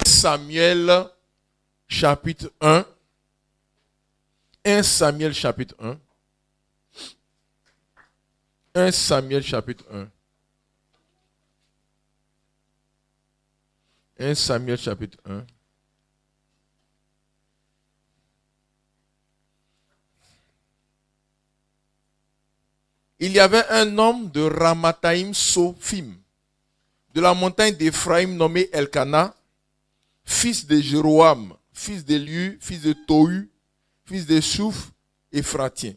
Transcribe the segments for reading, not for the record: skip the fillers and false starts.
Samuel chapitre 1. 1 Samuel chapitre 1. 1 Samuel chapitre 1. 1 Samuel chapitre 1. Il y avait un homme de Ramathaïm Sophim, de la montagne d'Éphraïm nommé Elkana, fils de Jéroam, fils d'Éliu, fils de Tohu, fils de Souf, Éphratien.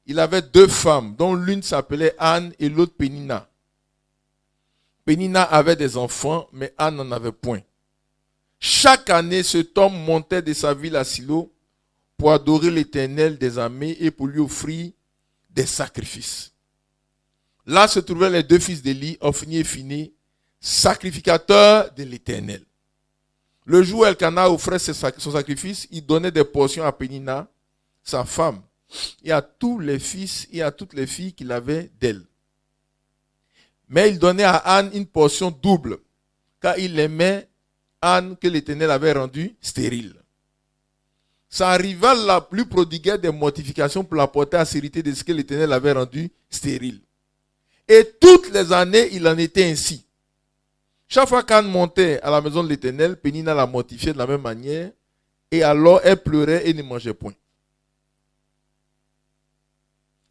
Il avait 2 femmes, dont l'une s'appelait Anne et l'autre Pénina. Pénina avait des enfants, mais Anne n'en avait point. Chaque année, cet homme montait de sa ville à Silo pour adorer l'Éternel des armées et pour lui offrir des sacrifices. Là se trouvaient les 2 fils d'Élie, Ophni et Phiné, sacrificateurs de l'Éternel. Le jour où Elkana offrait son sacrifice, il donnait des portions à Pénina, sa femme, et à tous les fils et à toutes les filles qu'il avait d'elle. Mais il donnait à Anne une portion double, car il aimait Anne que l'Éternel avait rendue stérile. Sa rivale la plus prodiguait des mortifications pour la porter à sérité de ce que l'Éternel avait rendu stérile. Et toutes les années, il en était ainsi. Chaque fois qu'Anne montait à la maison de l'Éternel, Pénina la mortifiait de la même manière, et alors elle pleurait et ne mangeait point.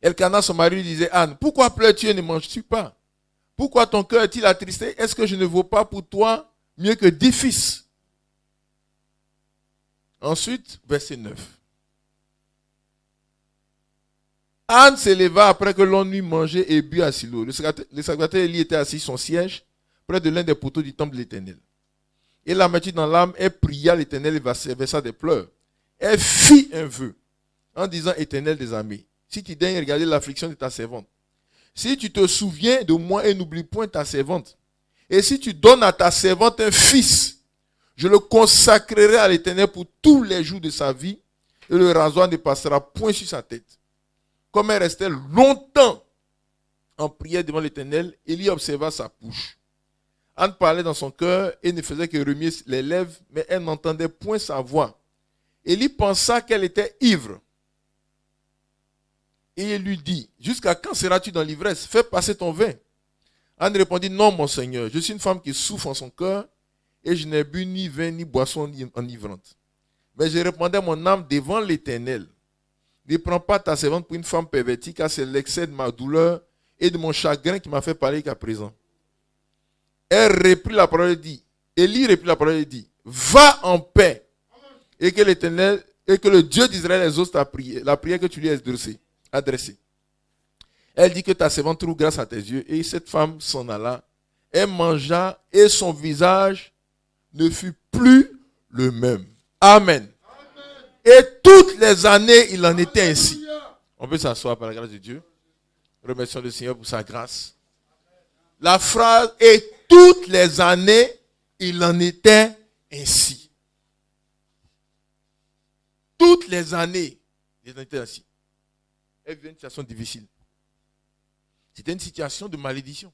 Elkana, son mari, lui disait: Anne, pourquoi pleures-tu et ne manges-tu pas? Pourquoi ton cœur est-il attristé? Est-ce que je ne vaux pas pour toi mieux que 10 fils? Ensuite, verset 9. Anne s'éleva après que l'on eut mangé et bu à Silo. Le sacrificateur Élie était assis son siège près de l'un des poteaux du temple de l'Éternel. Et l'amertume dans l'âme, elle pria l'Éternel et versa des pleurs. Elle fit un vœu en disant: Éternel des armées, si tu daignes regarder l'affliction de ta servante, si tu te souviens de moi et n'oublie point ta servante, et si tu donnes à ta servante un fils, je le consacrerai à l'Éternel pour tous les jours de sa vie, et le rasoir ne passera point sur sa tête. Comme elle restait longtemps en prière devant l'Éternel, Élie observa sa bouche. Anne parlait dans son cœur et ne faisait que remuer les lèvres, mais elle n'entendait point sa voix. Élie pensa qu'elle était ivre. Et il lui dit: jusqu'à quand seras-tu dans l'ivresse? Fais passer ton vin. Anne répondit: non, mon Seigneur, je suis une femme qui souffre en son cœur, et je n'ai bu ni vin ni boisson enivrante. Mais je répondais mon âme devant l'Éternel: ne prends pas ta servante pour une femme pervertie, car c'est l'excès de ma douleur et de mon chagrin qui m'a fait parler qu'à présent. Elle reprit la parole et dit, Élie reprit la parole et dit: va en paix, et que l'Éternel, et que le Dieu d'Israël exauce ta prière, la prière que tu lui as adressée. Elle dit que ta servante trouve grâce à tes yeux, et cette femme s'en alla. Elle mangea et son visage ne fut plus le même. Amen. Et toutes les années, il en était ainsi. On peut s'asseoir par la grâce de Dieu. Remercions le Seigneur pour sa grâce. La phrase: et toutes les années, il en était ainsi. Toutes les années, il en était ainsi. Elle vivait une situation difficile. C'était une situation de malédiction.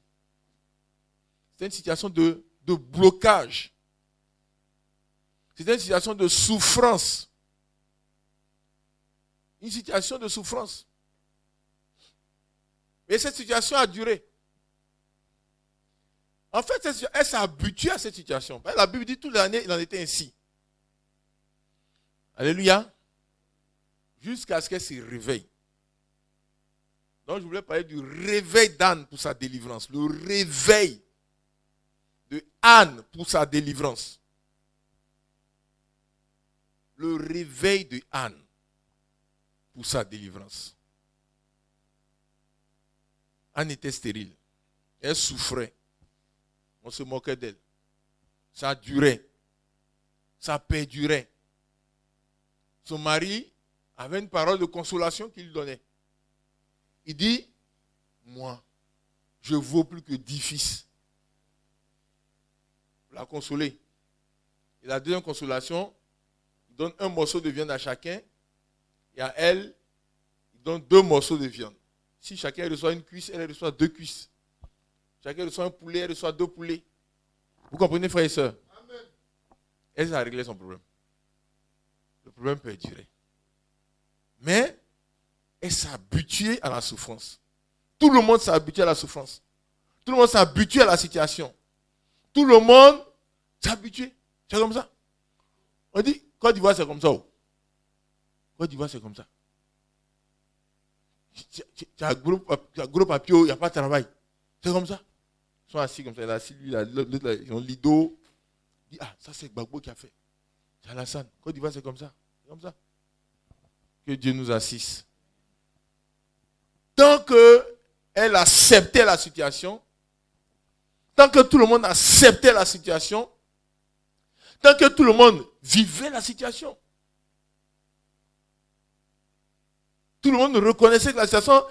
C'était une situation de blocage. C'était une situation de souffrance. Une situation de souffrance. Mais cette situation a duré. En fait, elle s'est habituée à cette situation. La Bible dit toute l'année, il en était ainsi. Alléluia. Jusqu'à ce qu'elle se réveille. Donc, je voulais parler du réveil d'Anne pour sa délivrance. Le réveil de Anne pour sa délivrance. Le réveil de Anne pour sa délivrance. Anne était stérile. Elle souffrait. On se moquait d'elle. Ça durait. Ça perdurait. Son mari avait une parole de consolation qu'il lui donnait. Il dit: moi, je vaux plus que 10 fils. Pour la consoler. Et la deuxième consolation, il donne un morceau de viande à chacun. Et à elle, il donne 2 morceaux de viande. Si chacun reçoit une cuisse, elle reçoit 2 cuisses. Chacun reçoit un poulet, elle reçoit 2 poulets. Vous comprenez, frères et sœurs? Amen. elle a réglé son problème. Le problème peut durer. Mais elle s'est habituée à la souffrance. Tout le monde s'est habitué à la souffrance. Tout le monde s'est habitué à la situation. Tout le monde s'est habitué. C'est comme ça. On dit, Côte d'Ivoire, c'est comme ça. Côte d'Ivoire, c'est comme ça. Tu as gros papier, il n'y a pas de travail. C'est comme ça. Ils sont assis comme ça. Il a assis, lui, ils ont lido. Il dit, ah, ça c'est Gbagbo qui a fait. C'est Alassane. Côte d'Ivoire, c'est comme ça. C'est comme ça. Que Dieu nous assiste. Tant qu'elle acceptait la situation, tant que tout le monde acceptait la situation, tant que tout le monde vivait la situation, tout le monde reconnaissait que la situation,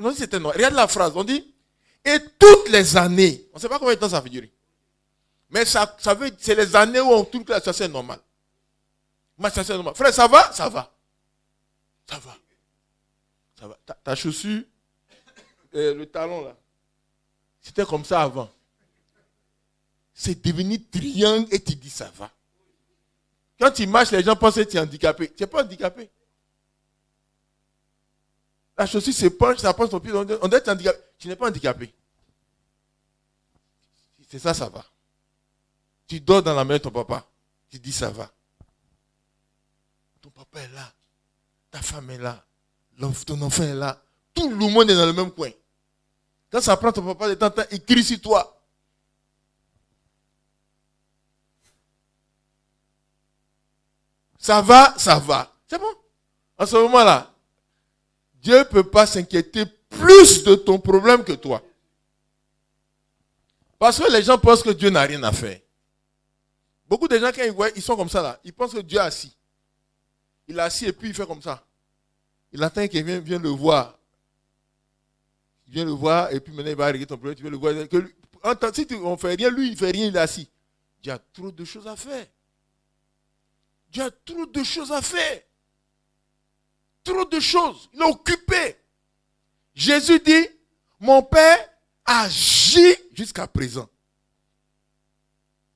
on dit c'était normal. Regarde la phrase, on dit, et toutes les années, on ne sait pas combien de temps ça va durer, mais c'est les années où on trouve que la situation est normale. Ma situation est normale. Frère, ça va? Ça va. Ça va. Ça va. Ta chaussure, le talon là, c'était comme ça avant. C'est devenu triangle et tu dis ça va. Quand tu marches, les gens pensent que tu es handicapé. Tu n'es pas handicapé. La chaussure se penche, ça penche ton pied, on dit que tu es handicapé. Tu n'es pas handicapé. C'est ça, ça va. Tu dors dans la main de ton papa. Tu dis ça va. Ton papa est là. Ta femme est là. Ton enfant est là. Tout le monde est dans le même coin. Quand ça prend ton papa de temps en temps, il crie sur toi. Ça va, ça va. C'est bon. En ce moment-là, Dieu ne peut pas s'inquiéter plus de ton problème que toi. Parce que les gens pensent que Dieu n'a rien à faire. Beaucoup de gens, quand ils voient, ils sont comme ça là. Ils pensent que Dieu est assis. Il est assis et puis il fait comme ça. Il attend qu'il vienne le voir. Il vient le voir et puis maintenant il va régler ton problème. Tu veux le voir. Si on ne fait rien, lui il ne fait rien, il est assis. Dieu a trop de choses à faire. Dieu a trop de choses à faire. Trop de choses. Il est occupé. Jésus dit, mon Père agit jusqu'à présent.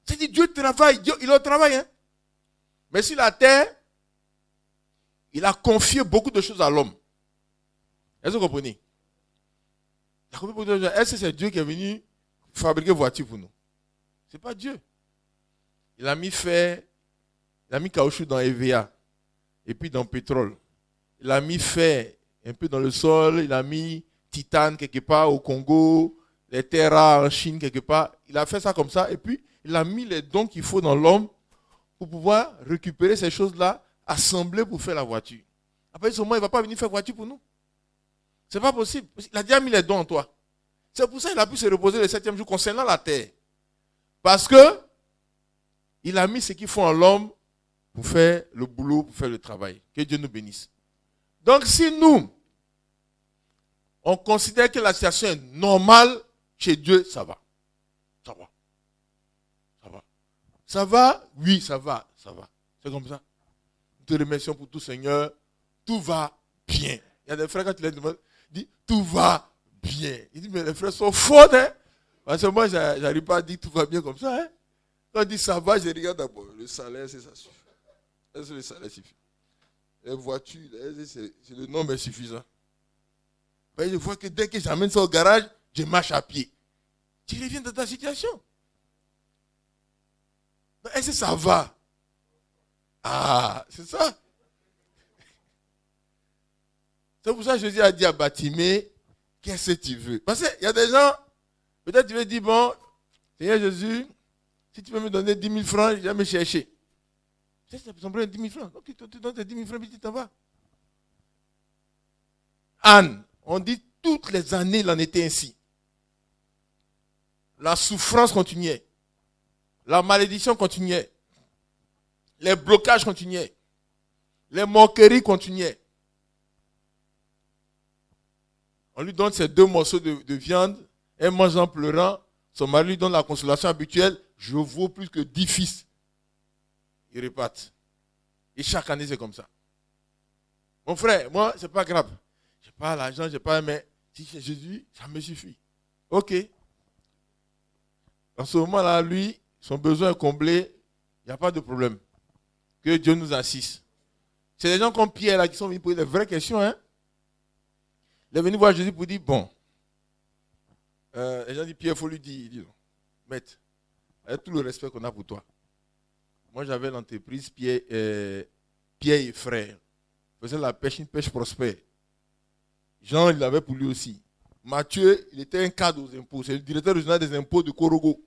C'est-à-dire Dieu travaille. Dieu, il est au travail. Hein? Mais sur la terre, il a confié beaucoup de choses à l'homme. Est-ce que vous comprenez? Il a confié beaucoup de choses. Est-ce que c'est Dieu qui est venu fabriquer voiture pour nous? Ce n'est pas Dieu. Il a mis fer, il a mis caoutchouc dans EVA et puis dans le pétrole. Il a mis fer un peu dans le sol, il a mis titane quelque part au Congo, les terres rares en Chine quelque part. Il a fait ça comme ça et puis il a mis les dons qu'il faut dans l'homme pour pouvoir récupérer ces choses-là, assembler pour faire la voiture. Après seulement, il ne va pas venir faire voiture pour nous. Ce n'est pas possible. Il a déjà mis les dons en toi. C'est pour ça qu'il a pu se reposer le 7e jour concernant la terre. Parce que il a mis ce qu'il faut en l'homme pour faire le boulot, pour faire le travail. Que Dieu nous bénisse. Donc si nous, on considère que la situation est normale, chez Dieu, ça va. Ça va. Ça va. Ça va? Oui, ça va. Ça va. C'est comme ça. Nous te remercions pour tout, Seigneur. Tout va bien. Il y a des frères, quand tu les demandes, ils disent, tout va bien. Ils disent, mais les frères sont faux, hein? Parce que moi, je n'arrive pas à dire tout va bien comme ça, hein? Quand on dit ça va, je regarde d'abord. Le salaire, c'est ça suffit. Est-ce que le salaire suffit? Les voitures, c'est le nombre est suffisant. Je vois que dès que j'amène ça au garage, je marche à pied. Tu reviens dans ta situation. Est-ce que ça va? Ah, c'est ça. C'est pour ça que Jésus a dit à Bartimée, qu'est-ce que tu veux? Parce qu'il y a des gens, peut-être tu veux dire, bon, Seigneur Jésus, si tu veux me donner 10 000 francs, je vais me chercher. C'est ça, ça me 10 000 francs. Donc tu te donnes tes 10 000 francs, puis tu t'en vas. Anne, on dit toutes les années, il en était ainsi. La souffrance continuait. La malédiction continuait. Les blocages continuaient. Les moqueries continuaient. On lui donne ces 2 morceaux de viande. Elle mange en pleurant. Son mari lui donne la consolation habituelle. Je vaux plus que 10 fils. Il répète. Et chaque année, c'est comme ça. Mon frère, moi, c'est pas grave. Je n'ai pas l'argent, je n'ai pas... Mais si c'est Jésus, ça me suffit. Ok. En ce moment-là, lui, son besoin est comblé. Il Il n'y a pas de problème. Que Dieu nous assiste. C'est des gens comme Pierre là qui sont venus poser des vraies questions. Hein? Il est venu voir Jésus pour dire, bon, les gens disent, Pierre, il faut lui dire, il dit, non, maître, avec tout le respect qu'on a pour toi. Moi, j'avais l'entreprise Pierre et Frères. Il faisait la pêche, une pêche prospère. Jean, il l'avait pour lui aussi. Mathieu, il était un cadre aux impôts. C'est le directeur régional des impôts de Korogo.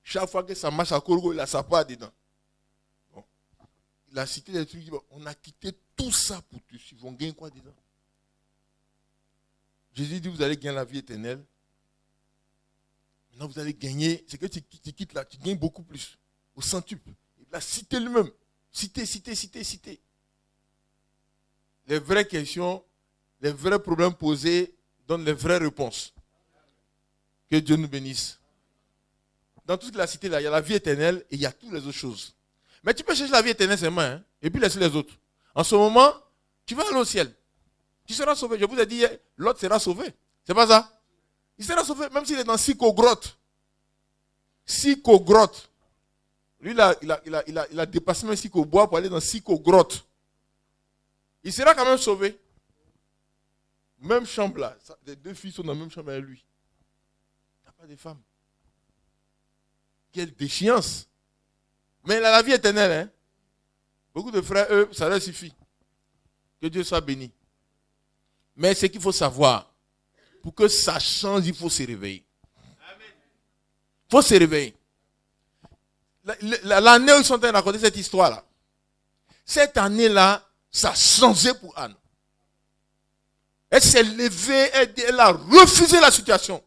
Chaque fois que ça marche à Korogo, il a sa part dedans. Bon. Il a cité des trucs. On a quitté tout ça pour te suivre. On gagne quoi dedans? Jésus dit, vous allez gagner la vie éternelle. Maintenant, vous allez gagner. C'est que tu quittes là, tu gagnes beaucoup plus. Au centuple. Il a cité lui-même. Cité. Les vraies questions, les vrais problèmes posés donnent les vraies réponses. Que Dieu nous bénisse. Dans tout ce qu'il a cité là, il y a la vie éternelle et il y a toutes les autres choses. Mais tu peux chercher la vie éternelle seulement, hein, et puis laisser les autres. En ce moment, tu vas aller au ciel. Tu seras sauvé. Je vous ai dit, l'autre sera sauvé. C'est pas ça? Il sera sauvé, même s'il est dans Psychogrotte. Psychogrotte. Lui, il a dépassé même Psychobois pour aller dans Psychogrotte. Il sera quand même sauvé. Même chambre là. Les deux filles sont dans la même chambre avec lui. Il n'y a pas de femme. Quelle déchéance. Mais il a la vie éternelle. Hein? Beaucoup de frères, eux, ça leur suffit. Que Dieu soit béni. Mais ce qu'il faut savoir, pour que ça change, il faut se réveiller. Il faut se réveiller. L'année où ils sont en train de raconter cette histoire-là, cette année-là, ça a changé pour Anne. Elle s'est levée, elle a refusé la situation.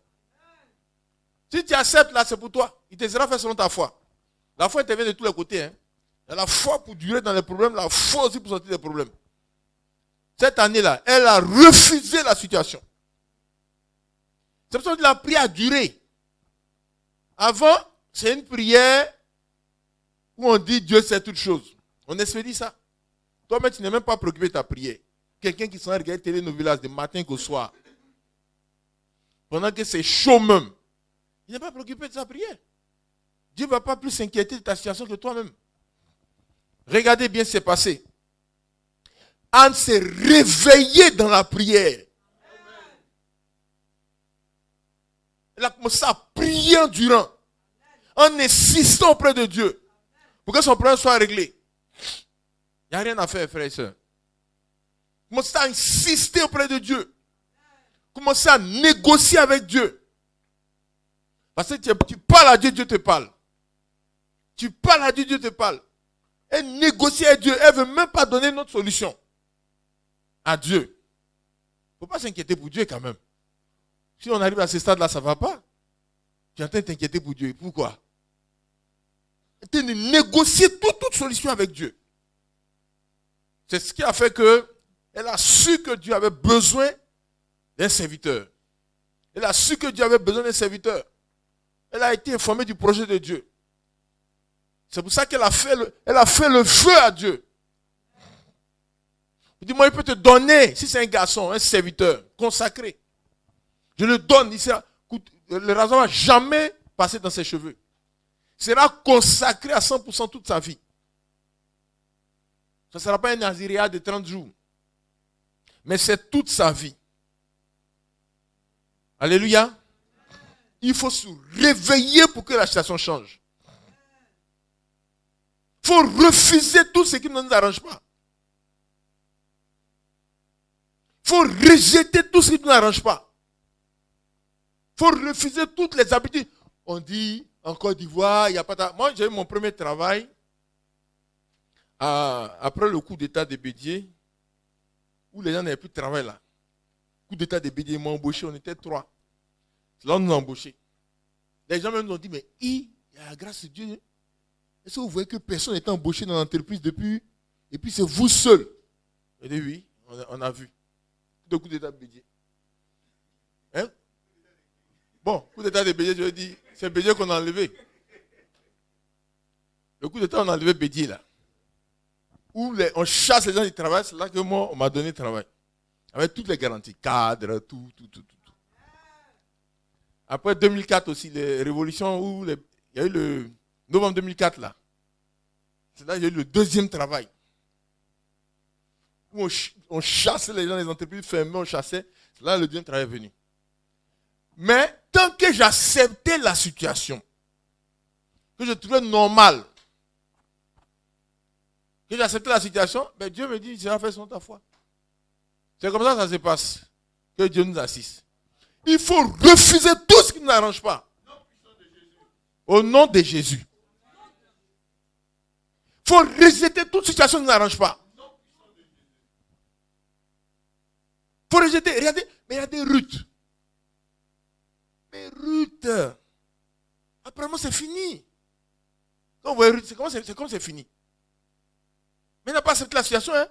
Si tu acceptes là, c'est pour toi. Il te sera fait selon ta foi. La foi intervient de tous les côtés. Hein. Il y a la foi pour durer dans les problèmes, la foi aussi pour sortir des problèmes. Cette année-là, elle a refusé la situation. C'est pour ça que la prière a duré. Avant, c'est une prière où on dit Dieu sait toutes choses. On expédie ça. Toi-même, tu n'es même pas préoccupé de ta prière. Quelqu'un qui s'en regarde télé nos villages de matin qu'au soir. Pendant que c'est chaud même. Il n'est pas préoccupé de sa prière. Dieu ne va pas plus s'inquiéter de ta situation que toi-même. Regardez bien ce qui s'est passé. Anne s'est réveillée dans la prière. Elle a commencé à prier en durant. En insistant auprès de Dieu. Pour que son problème soit réglé. Il n'y a rien à faire, frères et sœurs. Commencez à insister auprès de Dieu. Commencez à négocier avec Dieu. Parce que tu parles à Dieu, Dieu te parle. Tu parles à Dieu, Dieu te parle. Elle négocie avec Dieu. Elle ne veut même pas donner notre solution à Dieu. Il ne faut pas s'inquiéter pour Dieu quand même. Si on arrive à ce stade-là, ça ne va pas. Tu es en train de t'inquiéter pour Dieu. Pourquoi? Tu as négocié toute solution avec Dieu. C'est ce qui a fait qu'elle a su que Dieu avait besoin d'un serviteur. Elle a su que Dieu avait besoin d'un serviteur. Elle a été informée du projet de Dieu. C'est pour ça qu'elle a fait le feu à Dieu. Dis-moi, il peut te donner, si c'est un garçon, un serviteur consacré. Je le donne. Le rasoir ne va jamais passer dans ses cheveux. Il sera consacré à 100% toute sa vie. Ce ne sera pas un naziréat de 30 jours. Mais c'est toute sa vie. Alléluia. Il faut se réveiller pour que la situation change. Il faut refuser tout ce qui ne nous arrange pas. Il faut rejeter tout ce qui ne nous arrange pas. Il faut refuser toutes les habitudes. On dit, en Côte d'Ivoire, il n'y a pas de... Moi, j'ai eu mon premier travail après le coup d'état de Bédier, où les gens n'avaient plus de travail là. Coup d'état de Bédier, ils m'ont embauché, on était 3. Là, on nous a embauchés. Les gens même nous ont dit, mais il y a la grâce de Dieu. Est-ce que vous voyez que personne n'est embauché dans l'entreprise depuis? Et puis c'est vous seul. J'ai dit oui, on a vu. Le coup d'état de Bédier. Hein? Bon, coup d'état de Bédier, je lui ai dit, c'est Bédier qu'on a enlevé. Le coup d'état, on a enlevé Bédier là. Où on chasse les gens du travail, c'est là que moi, on m'a donné le travail. Avec toutes les garanties, cadre, tout. Après 2004 aussi, les révolutions, il y a eu le novembre 2004 là. C'est là que j'ai eu le deuxième travail. Où on chassait les gens, les entreprises fermées, on chassait. C'est là que le deuxième travail est venu. Mais tant que j'acceptais la situation, que je trouvais normal, que j'acceptais la situation, ben Dieu me dit, tu vas faire selon ta foi. C'est comme ça que ça se passe. Que Dieu nous assiste. Il faut refuser tout ce qui ne nous arrange pas. Au nom de Jésus. Il faut rejeter toute situation qui ne nous arrange pas. Il faut rejeter. Regardez, mais regardez Ruth. Mais Ruth, apparemment c'est fini. Quand vous voyez Ruth, c'est comme c'est fini. Mais elle n'a pas accepté la situation. Hein?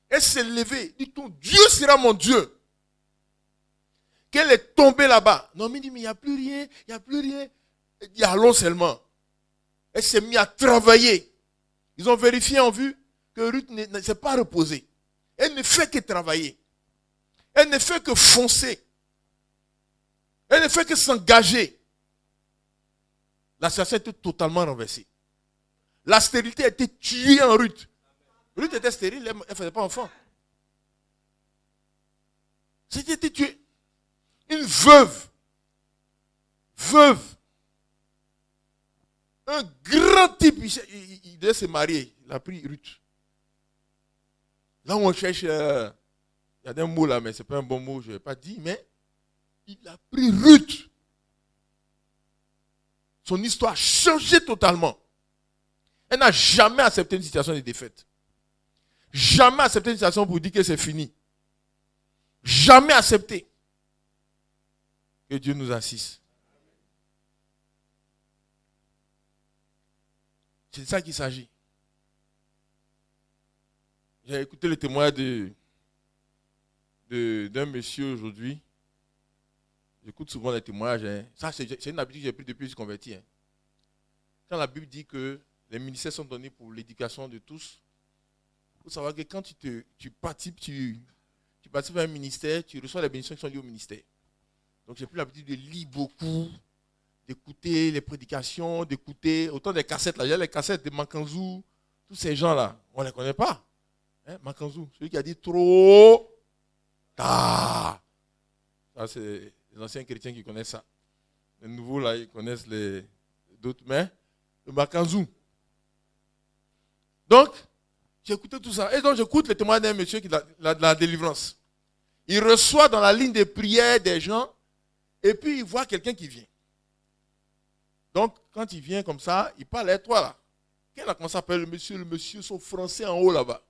Elle s'est levée. Dit ton Dieu sera mon Dieu. Qu'elle est tombée là-bas. Non, mais il dit, mais il n'y a plus rien. Il n'y a plus rien. Elle dit, allons seulement. Elle s'est mise à travailler. Ils ont vérifié en vue que Ruth ne s'est pas reposée. Elle ne fait que travailler. Elle ne fait que foncer. Elle ne fait que s'engager. La situation était totalement renversée. La stérilité a été tuée en Ruth. Ruth était stérile, elle ne faisait pas enfant. C'était tué. Une veuve. Veuve. Un grand type. Il devait se marier. Il a pris Ruth. Là où on cherche, il y a des mots là, mais ce n'est pas un bon mot, je ne vais pas dire, mais il a pris Ruth. Son histoire a changé totalement. Elle n'a jamais accepté une situation de défaite. Jamais accepté une situation pour dire que c'est fini. Jamais accepté. Que Dieu nous assiste. C'est de ça qu'il s'agit. J'ai écouté le témoignage d'un monsieur aujourd'hui. J'écoute souvent les témoignages. Hein. Ça, c'est une habitude que j'ai prise depuis que je suis converti. Hein. Quand la Bible dit que les ministères sont donnés pour l'éducation de tous, il faut savoir que quand tu participes à un ministère, tu reçois les bénédictions qui sont liées au ministère. Donc j'ai pris l'habitude de lire beaucoup, d'écouter les prédications, d'écouter autant des cassettes. Là, il y a les cassettes de Makanzou, tous ces gens-là, on ne les connaît pas. Hein, Makanzou, celui qui a dit trop tard. Ça, c'est les anciens chrétiens qui connaissent ça. Les nouveaux, là, ils connaissent les d'autres, mais le Makanzou. Donc, j'ai écouté tout ça. Et donc, j'écoute le témoignage d'un monsieur qui a la délivrance. Il reçoit dans la ligne de prière des gens, et puis il voit quelqu'un qui vient. Donc, quand il vient comme ça, il parle à toi là. Quel a commencé à appeler le monsieur, son français en haut là-bas.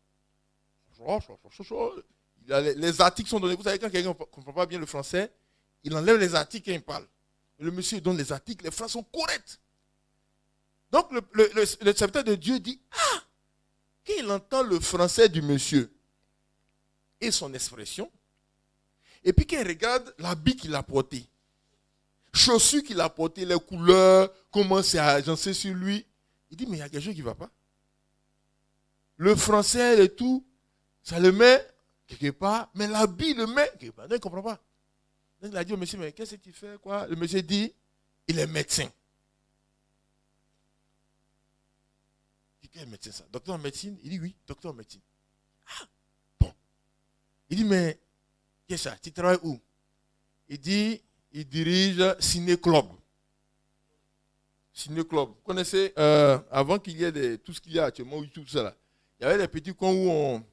Les articles sont donnés. Vous savez, quand quelqu'un ne comprend pas bien le français, il enlève les articles et il parle. Et le monsieur donne les articles, les phrases sont correctes. Donc, le serviteur de Dieu dit, ah, quand il entend le français du monsieur et son expression, et puis quand il regarde l'habit qu'il a porté, chaussures qu'il a portées, les couleurs, comment c'est agencé sur lui, il dit, mais il y a quelque chose qui ne va pas. Le français et tout, ça le met quelque part, mais l'habit le met quelque part. Donc, il ne comprend pas. Donc, il a dit au monsieur, mais qu'est-ce que tu fais, quoi? Le monsieur dit, il est médecin. Il dit, quel médecin ça? Docteur en médecine? Il dit, oui, docteur en médecine. Ah, bon. Il dit, mais, qu'est-ce que ça? Tu travailles où? Il dit, il dirige Ciné Club. Ciné Club. Vous connaissez, avant qu'il y ait tout ce qu'il y a actuellement, YouTube, tout ça là, il y avait des petits coins où on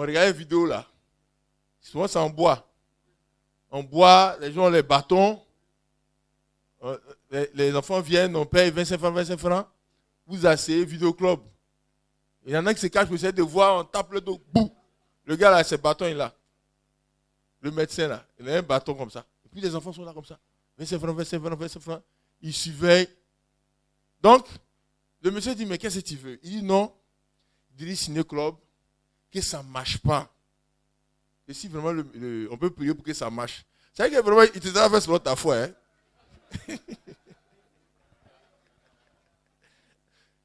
regardait les vidéos là. Souvent, c'est en bois. En bois, les gens ont les bâtons. Les enfants viennent, on paye 25 francs. Vous asseyez, vidéo club. Il y en a qui se cachent pour essayer de voir, on tape le dos, bouh. Le gars là, ses bâtons, il est là. Le médecin là, il a un bâton comme ça. Et puis les enfants sont là comme ça. 25 francs. Il surveille. Donc, le monsieur dit, mais qu'est-ce que tu veux? Il dit non. Il dirige Ciné Club, que ça ne marche pas. Et si vraiment on peut prier pour que ça marche. C'est vrai que vraiment, il te dit faire selon ta foi. Hein?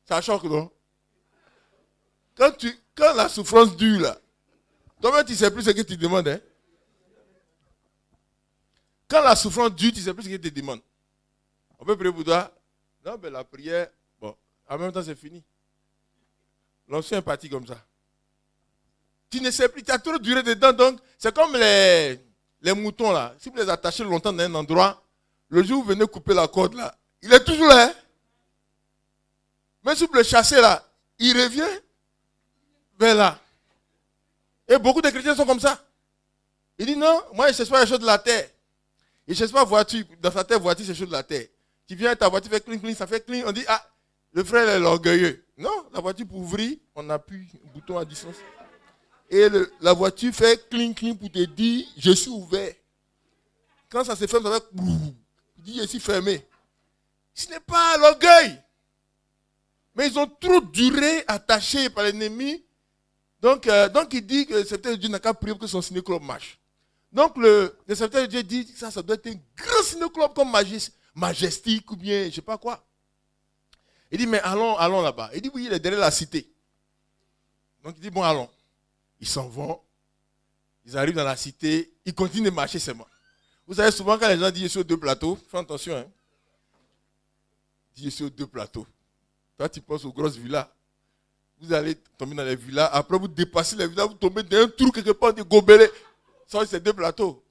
Ça choque, non? Quand la souffrance dure là, toi-même tu ne sais plus ce que tu demandes. Hein? Quand la souffrance dure, tu ne sais plus ce que tu te demandes. On peut prier pour toi. Non, mais la prière, bon, En même temps, c'est fini. L'ancien est parti comme ça. Tu ne sais plus, tu as trop duré dedans, donc c'est comme les moutons là. Si vous les attachez longtemps dans un endroit, le jour où vous venez couper la corde là, il est toujours là. Hein? Mais si vous le chassez là, il revient vers là. Et beaucoup de chrétiens sont comme ça. Il dit non, moi je ne cherche pas les choses de la terre. Il ne cherche pas voiture. Dans sa tête, voiture, c'est les choses de la terre. Tu viens, ta voiture fait cling, cling, ça fait cling. On dit, ah, le frère est l'orgueilleux. Non, la voiture pour ouvrir, on appuie un bouton à distance. Et la voiture fait cling, cling pour te dire, je suis ouvert. Quand ça se ferme, ça fait il dit, je suis fermé. Ce n'est pas l'orgueil. Mais ils ont trop duré, attachés par l'ennemi. Donc il dit que le serviteur de Dieu n'a qu'à prier pour que son ciné-club marche. Donc le serviteur de Dieu dit que ça doit être un grand ciné-club comme Majestic ou bien je ne sais pas quoi. Il dit, mais allons là-bas. Il dit, oui, il est derrière la cité. Donc il dit, bon, allons. Ils s'en vont. Ils arrivent dans la cité. Ils continuent de marcher seulement. Vous savez, souvent quand les gens disent, je suis aux 2 plateaux, fais attention. Hein. Ils disent, je suis aux 2 plateaux. Toi, tu penses aux grosses villas. Vous allez tomber dans les villas. Après, vous dépassez les villas. Vous tombez dans un trou quelque part de gobelet. Ça, c'est 2 plateaux.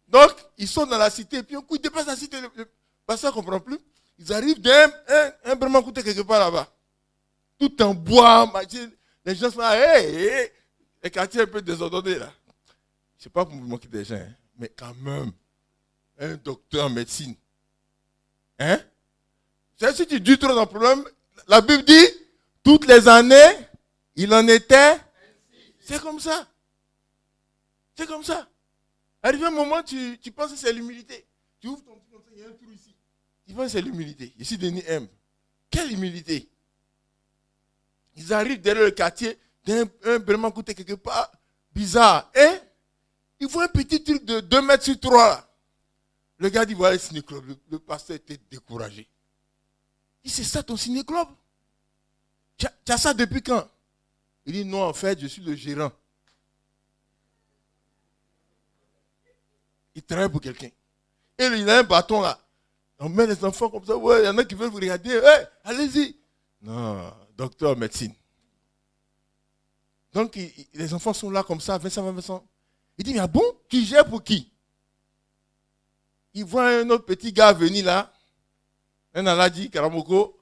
Donc, ils sont dans la cité. Et puis, un coup, ils dépassent la cité. Le pasteur ne comprend plus. Ils arrivent d'un vraiment coûté quelque part là-bas. Tout en bois. Les gens sont là. Hey. Les quartiers un peu désordonnés là. Je ne sais pas pour vous manquer des gens. Hein, mais quand même, un docteur en médecine. Hein? Si tu dis trop dans le problème, la Bible dit, toutes les années, il en était. C'est comme ça. C'est comme ça. Arrivé un moment, tu penses que c'est l'humilité. Tu ouvres ton truc comme ça, il y a un trou ici. Tu penses que c'est l'humilité. Ici, Denis aime. Quelle humilité. Ils arrivent derrière le quartier, d'un vraiment côté quelque part, bizarre. Et ils voient un petit truc de 2 mètres sur 3 là. Le gars dit, voilà le ciné-club. Le pasteur était découragé. Il dit, c'est ça ton ciné-club? Tu as ça depuis quand? Il dit, non, en fait, je suis le gérant. Il travaille pour quelqu'un. Et il a un bâton là. On met les enfants comme ça. Ouais, il y en a qui veulent vous regarder. Hey, allez-y. Non, docteur en médecine. Donc, les enfants sont là comme ça, Vincent. Il dit, mais ah bon, tu gères pour qui? Il voit un autre petit gars venir là. Un Aladi, Karamoko.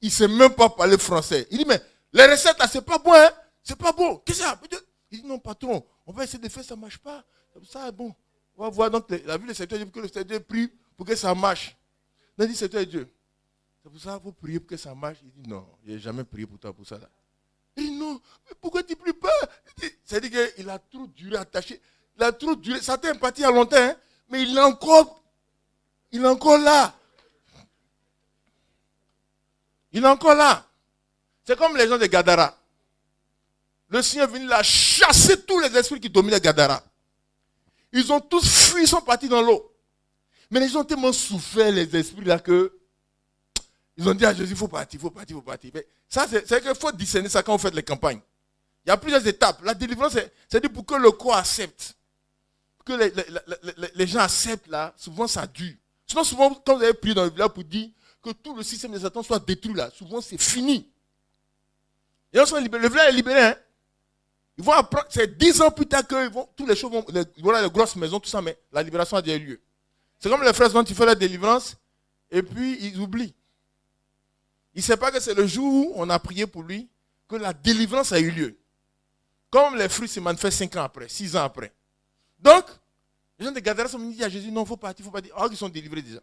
Il ne sait même pas parler français. Il dit, mais les recettes là, c'est pas bon, hein? C'est pas bon. Qu'est-ce que c'est? Il dit, non, patron, on va essayer de faire, ça ne marche pas. Ça, bon. On va voir, donc, la vie du Seigneur Dieu, pour que le Seigneur Dieu prie pour que ça marche. Il dit, Seigneur Dieu, c'est pour ça qu'il faut prier pour que ça marche. Il dit, non, je n'ai jamais prié pour toi pour ça là. Il dit, non, mais pourquoi tu ne pries pas? C'est-à-dire qu'il a trop duré, attaché. Il a trop duré. Ça t'a parti il y a longtemps, hein, mais il est encore là. Il est encore là. C'est comme les gens de Gadara. Le Seigneur est venu là chasser tous les esprits qui dominaient Gadara. Ils ont tous fui, ils sont partis dans l'eau. Mais les gens ont tellement souffert, les esprits là, que ils ont dit à Jésus, il faut partir. Mais ça, c'est qu'il faut discerner ça quand on fait les campagnes. Il y a plusieurs étapes. La délivrance, c'est dit pour que le corps accepte. Pour que les gens acceptent là, souvent ça dure. Sinon, souvent, quand vous avez prié dans le village pour dire que tout le système des attentes soit détruit là, souvent c'est fini. Et on le village est libéré, hein. Ils vont apprendre, c'est 10 ans plus tard que tous les choses vont, voilà les grosses maisons, tout ça, mais la libération a déjà eu lieu. C'est comme les frères quand tu fais la délivrance, et puis ils oublient. Ils ne savent pas que c'est le jour où on a prié pour lui que la délivrance a eu lieu. Comme les fruits se manifestent 5 ans après, 6 ans après. Donc, les gens de Gadara sont venus dire à Jésus, non, il faut partir. Alors qu'ils sont délivrés déjà.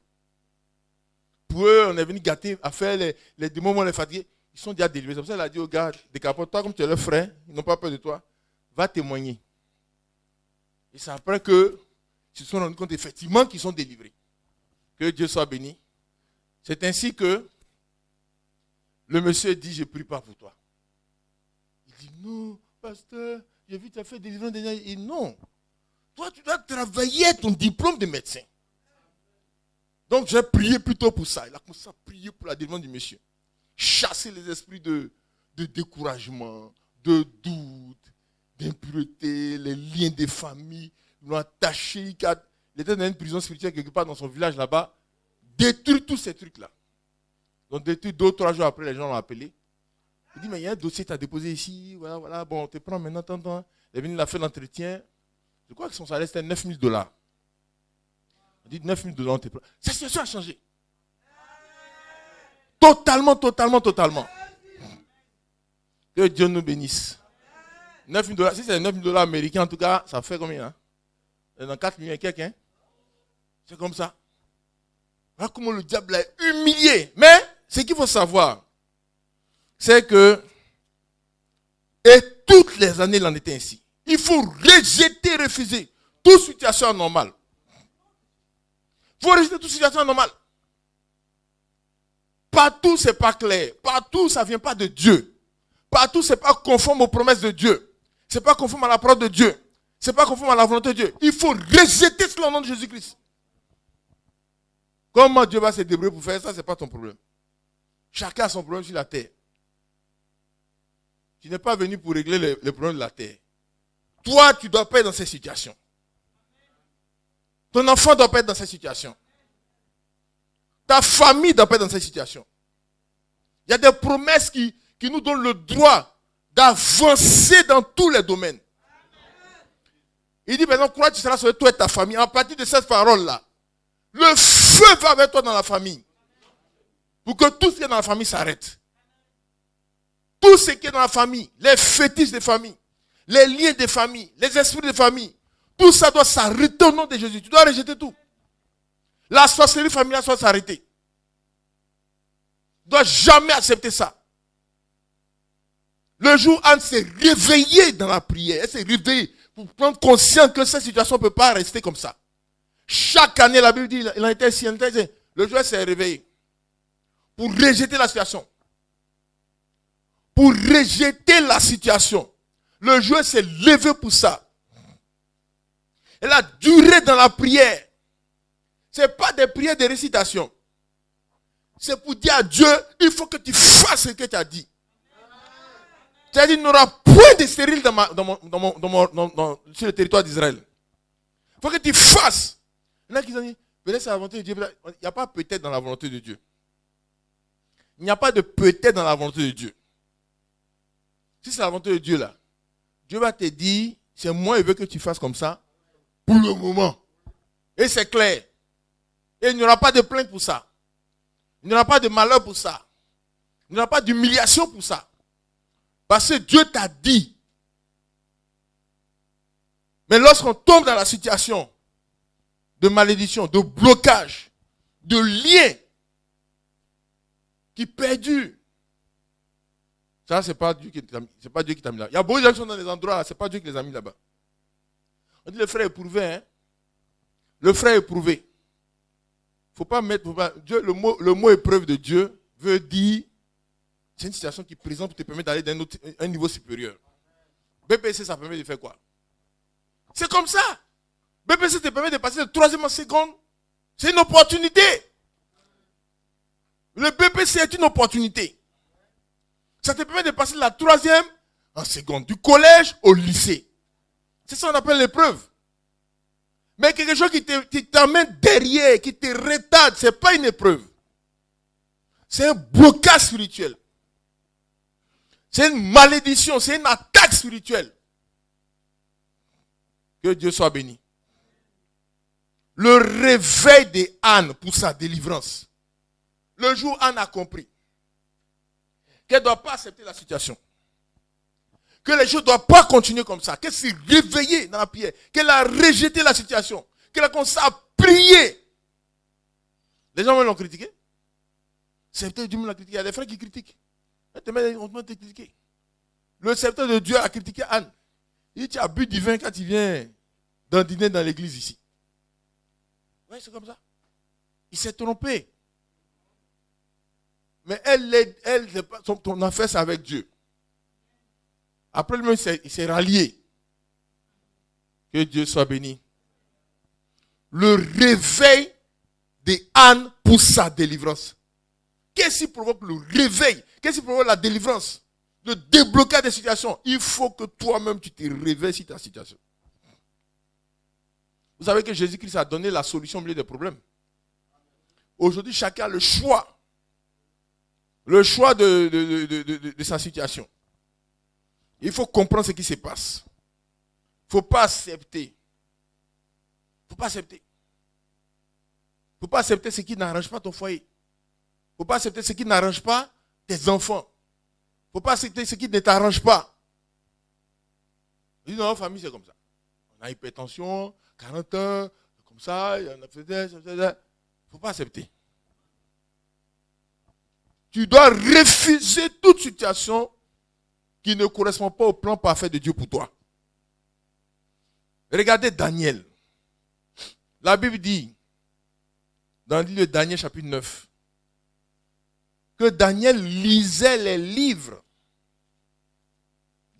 Pour eux, on est venu gâter, à faire les démons, on les fatigués. Ils sont déjà délivrés. C'est pour ça qu'il a dit aux gars, décapote, toi comme tu es leur frère, ils n'ont pas peur de toi, va témoigner. Et c'est après que ils se sont rendus compte effectivement qu'ils sont délivrés. Que Dieu soit béni. C'est ainsi que le monsieur dit, je ne prie pas pour toi. Il dit, non, pasteur, j'ai vu que tu as fait délivrance déjà. Il dit, non, toi tu dois travailler ton diplôme de médecin. Donc j'ai prié plutôt pour ça. Il a commencé à prier pour la délivrance du monsieur. Chasser les esprits de découragement, de doute, d'impureté, les liens des familles, l'ont attaché. Il était dans une prison spirituelle quelque part dans son village là-bas. Détruire tous ces trucs-là. Donc, depuis 2 ou 3 jours après, les gens l'ont appelé. Il dit, mais il y a un dossier que tu as déposé ici. Voilà, bon, on te prend maintenant, attends. Il est venu, il a fait l'entretien. Je crois que son salaire, c'était $9,000. Il dit, $9,000, on te prend. Sa situation a changé. Totalement. Que Dieu nous bénisse. $9,000, si c'est $9,000 américains, en tout cas, ça fait combien, hein? Dans 4 millions et quelques, hein? C'est comme ça. Voilà comment le diable l'a humilié. Mais, ce qu'il faut savoir, c'est que, et toutes les années, il en était ainsi. Il faut rejeter, refuser toute situation anormale. Il faut rejeter toute situation anormale. Partout, ce n'est pas clair. Partout, ça ne vient pas de Dieu. Partout, ce n'est pas conforme aux promesses de Dieu. Ce n'est pas conforme à la parole de Dieu. Ce n'est pas conforme à la volonté de Dieu. Il faut rejeter cela au nom de Jésus-Christ. Comment Dieu va se débrouiller pour faire ça, ce n'est pas ton problème. Chacun a son problème sur la terre. Tu n'es pas venu pour régler les problèmes de la terre. Toi, tu ne dois pas être dans cette situation. Ton enfant ne doit pas être dans cette situation. Ta famille ne doit pas être dans cette situation. Il y a des promesses qui nous donnent le droit d'avancer dans tous les domaines. Il dit, maintenant, crois que tu seras sauvé, toi et ta famille. À partir de cette parole-là, le feu va avec toi dans la famille. Pour que tout ce qui est dans la famille s'arrête. Tout ce qui est dans la famille, les fétiches des familles, les liens des familles, les esprits des familles, tout ça doit s'arrêter au nom de Jésus. Tu dois rejeter tout. La sorcellerie familiale doit s'arrêter. Tu ne dois jamais accepter ça. Le jour où Anne s'est réveillée dans la prière, elle s'est réveillée pour prendre conscience que cette situation ne peut pas rester comme ça. Chaque année, la Bible dit, il a été ici, le jour où elle s'est réveillée pour rejeter la situation. Pour rejeter la situation. Le jour où elle s'est levée pour ça. Elle a duré dans la prière. Ce n'est pas des prières de récitation. C'est pour dire à Dieu, il faut que tu fasses ce que tu as dit. Tu as dit, il n'y aura point de stérile sur le territoire d'Israël. Il faut que tu fasses. Il y en a qui ont dit, peut-être c'est la volonté de Dieu. Il n'y a pas peut-être dans la volonté de Dieu. Il n'y a pas de peut-être dans la volonté de Dieu. Si c'est la volonté de Dieu là, Dieu va te dire, c'est moi, il veut que tu fasses comme ça, pour le moment. Et c'est clair. Et il n'y aura pas de plainte pour ça. Il n'y aura pas de malheur pour ça. Il n'y aura pas d'humiliation pour ça. Parce que Dieu t'a dit. Mais lorsqu'on tombe dans la situation de malédiction, de blocage, de lien qui perdure, ça, ce n'est pas Dieu qui t'a mis là. Il y a beaucoup de gens qui sont dans des endroits là, ce n'est pas Dieu qui les a mis là-bas. On dit le frère est éprouvé, hein. Le frère est éprouvé. Faut pas mettre. Dieu, le mot épreuve de Dieu veut dire c'est une situation qui présente pour te permettre d'aller d'un un niveau supérieur. BPC, ça permet de faire quoi? C'est comme ça. BPC te permet de passer de 3e en 2e. C'est une opportunité. Le BPC est une opportunité. Ça te permet de passer de la 3e en 2e, du collège au lycée. C'est ça qu'on appelle l'épreuve. Mais quelque chose qui t'amène derrière, qui te retarde, ce n'est pas une épreuve. C'est un blocage spirituel. C'est une malédiction, c'est une attaque spirituelle. Que Dieu soit béni. Le réveil de Anne pour sa délivrance. Le jour où Anne a compris qu'elle ne doit pas accepter la situation. Que les choses ne doivent pas continuer comme ça. Qu'elle s'est réveillée dans la prière. Qu'elle a rejeté la situation. Qu'elle a commencé à prier. Les gens l'ont critiqué. Serviteur de Dieu l'a critiqué. Il y a des frères qui critiquent. On te critiquer. Le serviteur de Dieu a critiqué Anne. Il dit, tu as bu du vin quand tu viens d'un dîner dans l'église ici. Oui, c'est comme ça. Il s'est trompé. Mais ton affaire, c'est avec Dieu. Après lui, il s'est rallié. Que Dieu soit béni. Le réveil de Anne pour sa délivrance. Qu'est-ce qui provoque le réveil? Qu'est-ce qui provoque la délivrance? Le déblocage des situations. Il faut que toi-même tu te réveilles sur ta situation. Vous savez que Jésus-Christ a donné la solution au milieu des problèmes. Aujourd'hui, chacun a le choix le choix de sa situation. Il faut comprendre ce qui se passe. Il ne faut pas accepter. Il ne faut pas accepter. Il ne faut pas accepter ce qui n'arrange pas ton foyer. Il ne faut pas accepter ce qui n'arrange pas tes enfants. Il ne faut pas accepter ce qui ne t'arrange pas. On dit non, famille, c'est comme ça. On a hypertension, 40 ans, comme ça, il y en a fait des. Il ne faut pas accepter. Tu dois refuser toute situation qui ne correspond pas au plan parfait de Dieu pour toi. Regardez Daniel. La Bible dit, dans le livre de Daniel chapitre 9, que Daniel lisait les livres.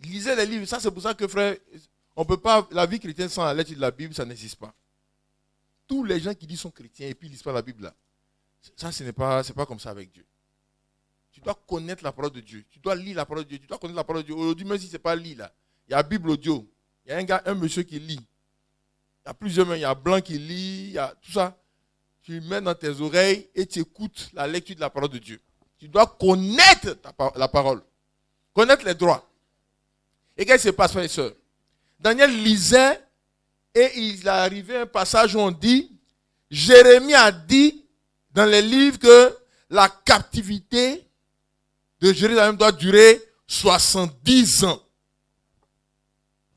Il lisait les livres. Ça, c'est pour ça que, frère, on peut pas, la vie chrétienne sans la lettre de la Bible, ça n'existe pas. Tous les gens qui disent sont chrétiens et puis ils lisent pas la Bible là, ça, c'est pas comme ça avec Dieu. Tu dois connaître la parole de Dieu. Tu dois lire la parole de Dieu. Tu dois connaître la parole de Dieu. Aujourd'hui, même si ce n'est pas lire là, il y a Bible audio. Il y a un monsieur qui lit. Il y a plusieurs mains. Il y a Blanc qui lit. Il y a tout ça. Tu le mets dans tes oreilles et tu écoutes la lecture de la parole de Dieu. Tu dois connaître la parole. Connaître les droits. Et qu'est-ce qui se passe, frères et sœurs? Daniel lisait et il est arrivé à un passage où on dit, Jérémie a dit dans les livres que la captivité de Jérusalem doit durer 70 ans.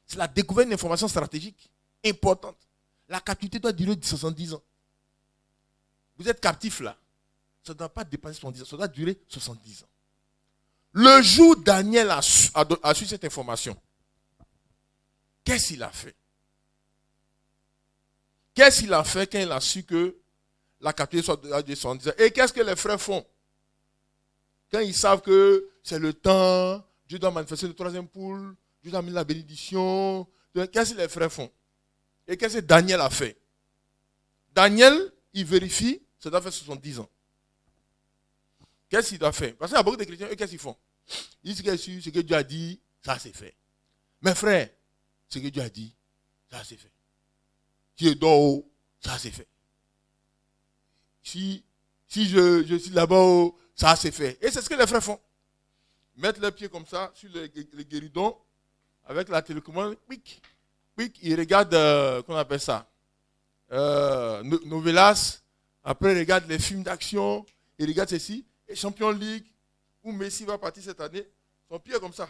C'est la découverte d'une information stratégique importante. La captivité doit durer 70 ans. Vous êtes captif là. Ça ne doit pas dépasser 70 ans. Ça doit durer 70 ans. Le jour où Daniel a su cette information, qu'est-ce qu'il a fait? Qu'est-ce qu'il a fait quand il a su que la captivité soit de 70 ans? Et qu'est-ce que les frères font? Quand ils savent que c'est le temps, Dieu doit manifester le troisième poule, Dieu doit amener la bénédiction. Qu'est-ce que les frères font? Et qu'est-ce que Daniel a fait? Daniel, il vérifie, ça doit faire 70 ans. Qu'est-ce qu'il doit faire? Parce qu'il y a beaucoup de chrétiens, eux, qu'est-ce qu'ils font? Ils disent ce que Dieu a dit, ça c'est fait. Mes frères, ce que Dieu a dit, ça c'est fait. Si je dors haut, ça c'est fait. Si je suis là-bas, ça c'est fait. Et c'est ce que les frères font. Mettre les pieds comme ça sur le guéridon avec la télécommande, pic, ils regardent, qu'on appelle ça, novelas, après ils regardent les films d'action, ils regardent ceci, et Champions League, où Messi va partir cette année, son pied comme ça.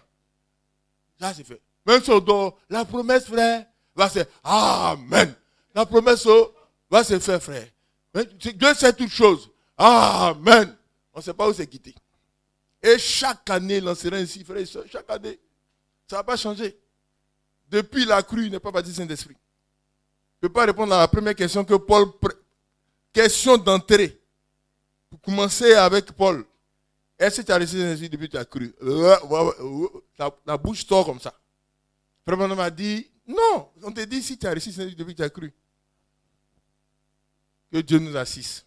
Ça c'est fait. Même si on dort, la promesse, frère, va se faire. Amen. La promesse va se faire, frère. Dieu sait toutes choses. Amen. On ne sait pas où c'est quitté. Et chaque année, lancerait ainsi, frère et soeur, chaque année, ça ne va pas changer. Depuis la crue, il n'est pas baptisé Saint-Esprit. Je ne peux pas répondre à la première question que Paul... Question d'entrée. Pour commencer avec Paul. Est-ce que tu as reçu Saint-Esprit depuis que tu as cru? La bouche sort comme ça. Frère Branham m'a dit, non, on te dit si tu as reçu Saint-Esprit depuis que tu as cru. Que Dieu nous assiste.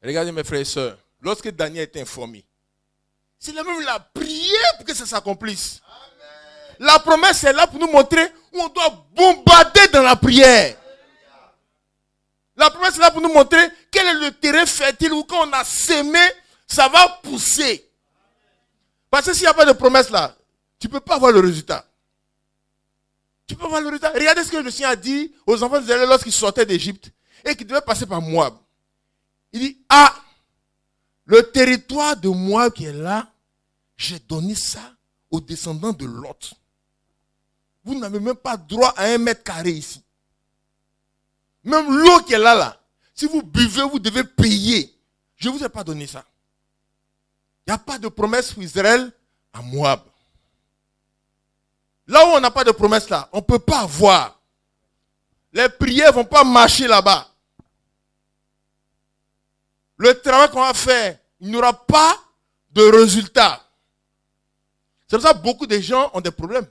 Regardez mes frères et sœurs, lorsque Daniel est informé, c'est la même la prière pour que ça s'accomplisse. Amen. La promesse est là pour nous montrer où on doit bombarder dans la prière. La promesse est là pour nous montrer quel est le terrain fertile où quand on a sémé, ça va pousser. Parce que s'il n'y a pas de promesse là, tu ne peux pas avoir le résultat. Tu peux voir le résultat. Regardez ce que le Seigneur a dit aux enfants d'Israël lorsqu'ils sortaient d'Égypte et qu'ils devaient passer par Moab. Il dit, le territoire de Moab qui est là, j'ai donné ça aux descendants de Lot. Vous n'avez même pas droit à 1 mètre carré ici. Même l'eau qui est là, si vous buvez, vous devez payer. Je ne vous ai pas donné ça. Il n'y a pas de promesse pour Israël à Moab. Là où on n'a pas de promesse là, on ne peut pas avoir. Les prières ne vont pas marcher là-bas. Le travail qu'on va faire, il n'y aura pas de résultat. C'est pour ça que beaucoup de gens ont des problèmes.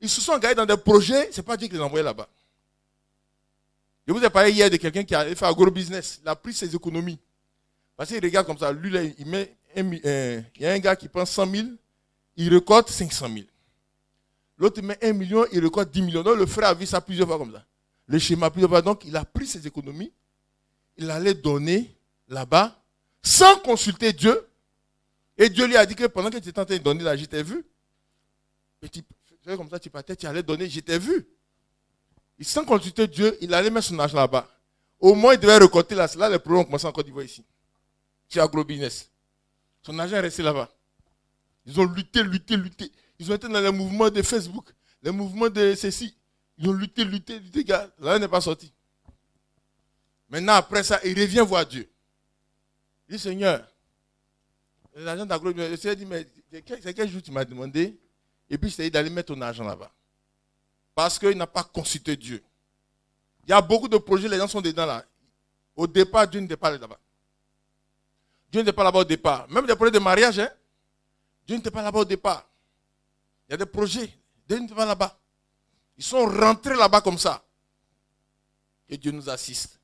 Ils se sont engagés dans des projets, ce n'est pas Dieu qui les a envoyés là-bas. Je vous ai parlé hier de quelqu'un qui a fait un gros business. Il a pris ses économies. Parce qu'il regarde comme ça. Lui, là, il y a un gars qui prend 100 000, il récolte 500 000. L'autre, il met 1 million, il récolte 10 millions. Donc, le frère a vu ça plusieurs fois comme ça. Le schéma plusieurs fois. Donc, il a pris ses économies. Il allait donner là-bas, sans consulter Dieu. Et Dieu lui a dit que pendant que tu étais en train de donner là, je t'ai vu. Et tu faisais comme ça, tu partais, tu allais donner, je t'ai vu. Et sans consulter Dieu, il allait mettre son argent là-bas. Au moins, il devait récolter là. Là, les problèmes ont commencé en Côte d'Ivoire ici. Chez AgroBusiness. Son argent est resté là-bas. Ils ont lutté. Ils ont été dans les mouvements de Facebook, les mouvements de ceci. Ils ont lutté, gars. L'argent n'est pas sorti. Maintenant, après ça, il revient voir Dieu. Il dit, Seigneur, l'agent d'AgroBusiness, je lui ai dit, mais c'est quel jour tu m'as demandé? Et puis, je t'ai dit d'aller mettre ton argent là-bas. Parce qu'il n'a pas consulté Dieu. Il y a beaucoup de projets, les gens sont dedans là. Au départ, Dieu n'était pas là-bas. Dieu n'était pas là-bas au départ. Même des projets de mariage, hein? Dieu n'était pas là-bas au départ. Il y a des projets, Dieu n'était pas là-bas. Ils sont rentrés là-bas comme ça. Et Dieu nous assiste.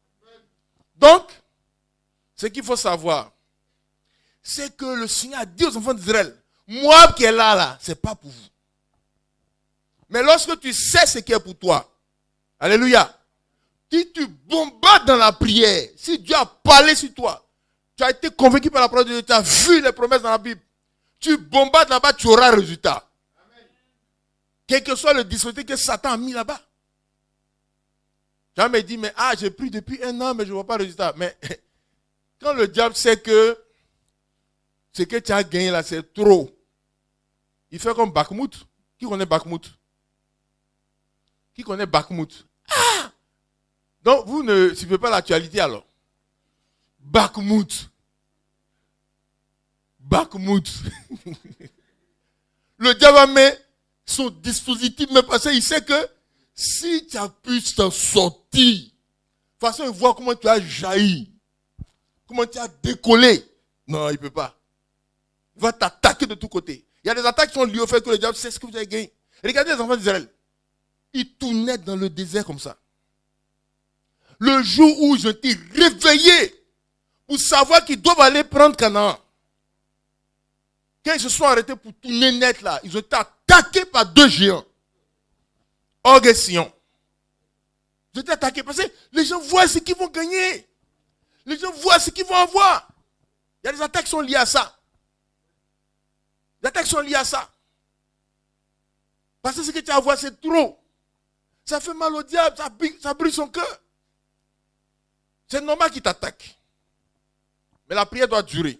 Donc, ce qu'il faut savoir, c'est que le Seigneur a dit aux enfants d'Israël, Moab qui est là, c'est pas pour vous. Mais lorsque tu sais ce qui est pour toi, alléluia, si tu bombardes dans la prière, si Dieu a parlé sur toi, tu as été convaincu par la parole de Dieu, tu as vu les promesses dans la Bible, tu bombardes là-bas, tu auras un résultat. Amen. Quel que soit le dispositif que Satan a mis là-bas. Jamais dit, mais j'ai pris depuis 1 an, mais je ne vois pas le résultat. Mais quand le diable sait que ce que tu as gagné là, c'est trop, il fait comme Bakhmout. Qui connaît Bakhmout? Qui connaît Bakhmout? Donc vous ne suivez pas l'actualité alors. Bakhmout. Le diable met son dispositif, mais parce qu'il sait que si tu as pu t'en sortir, de toute façon, il voit comment tu as jailli, comment tu as décollé. Non, il ne peut pas. Il va t'attaquer de tous côtés. Il y a des attaques qui sont liées au fait que le diable sait ce que vous avez gagné. Regardez les enfants d'Israël. Ils tournaient dans le désert comme ça. Le jour où ils ont été réveillés pour savoir qu'ils doivent aller prendre Canaan. Quand ils se sont arrêtés pour tourner net là, ils ont été attaqués par 2 géants. Og et Sion. Ils ont été attaqués parce que les gens voient ce qu'ils vont gagner. Les gens voient ce qu'ils vont avoir. Il y a des attaques qui sont liées à ça. Les attaques sont liées à ça. Parce que ce que tu as à voir, c'est trop. Ça fait mal au diable, ça brûle son cœur. C'est normal qu'il t'attaque. Mais la prière doit durer.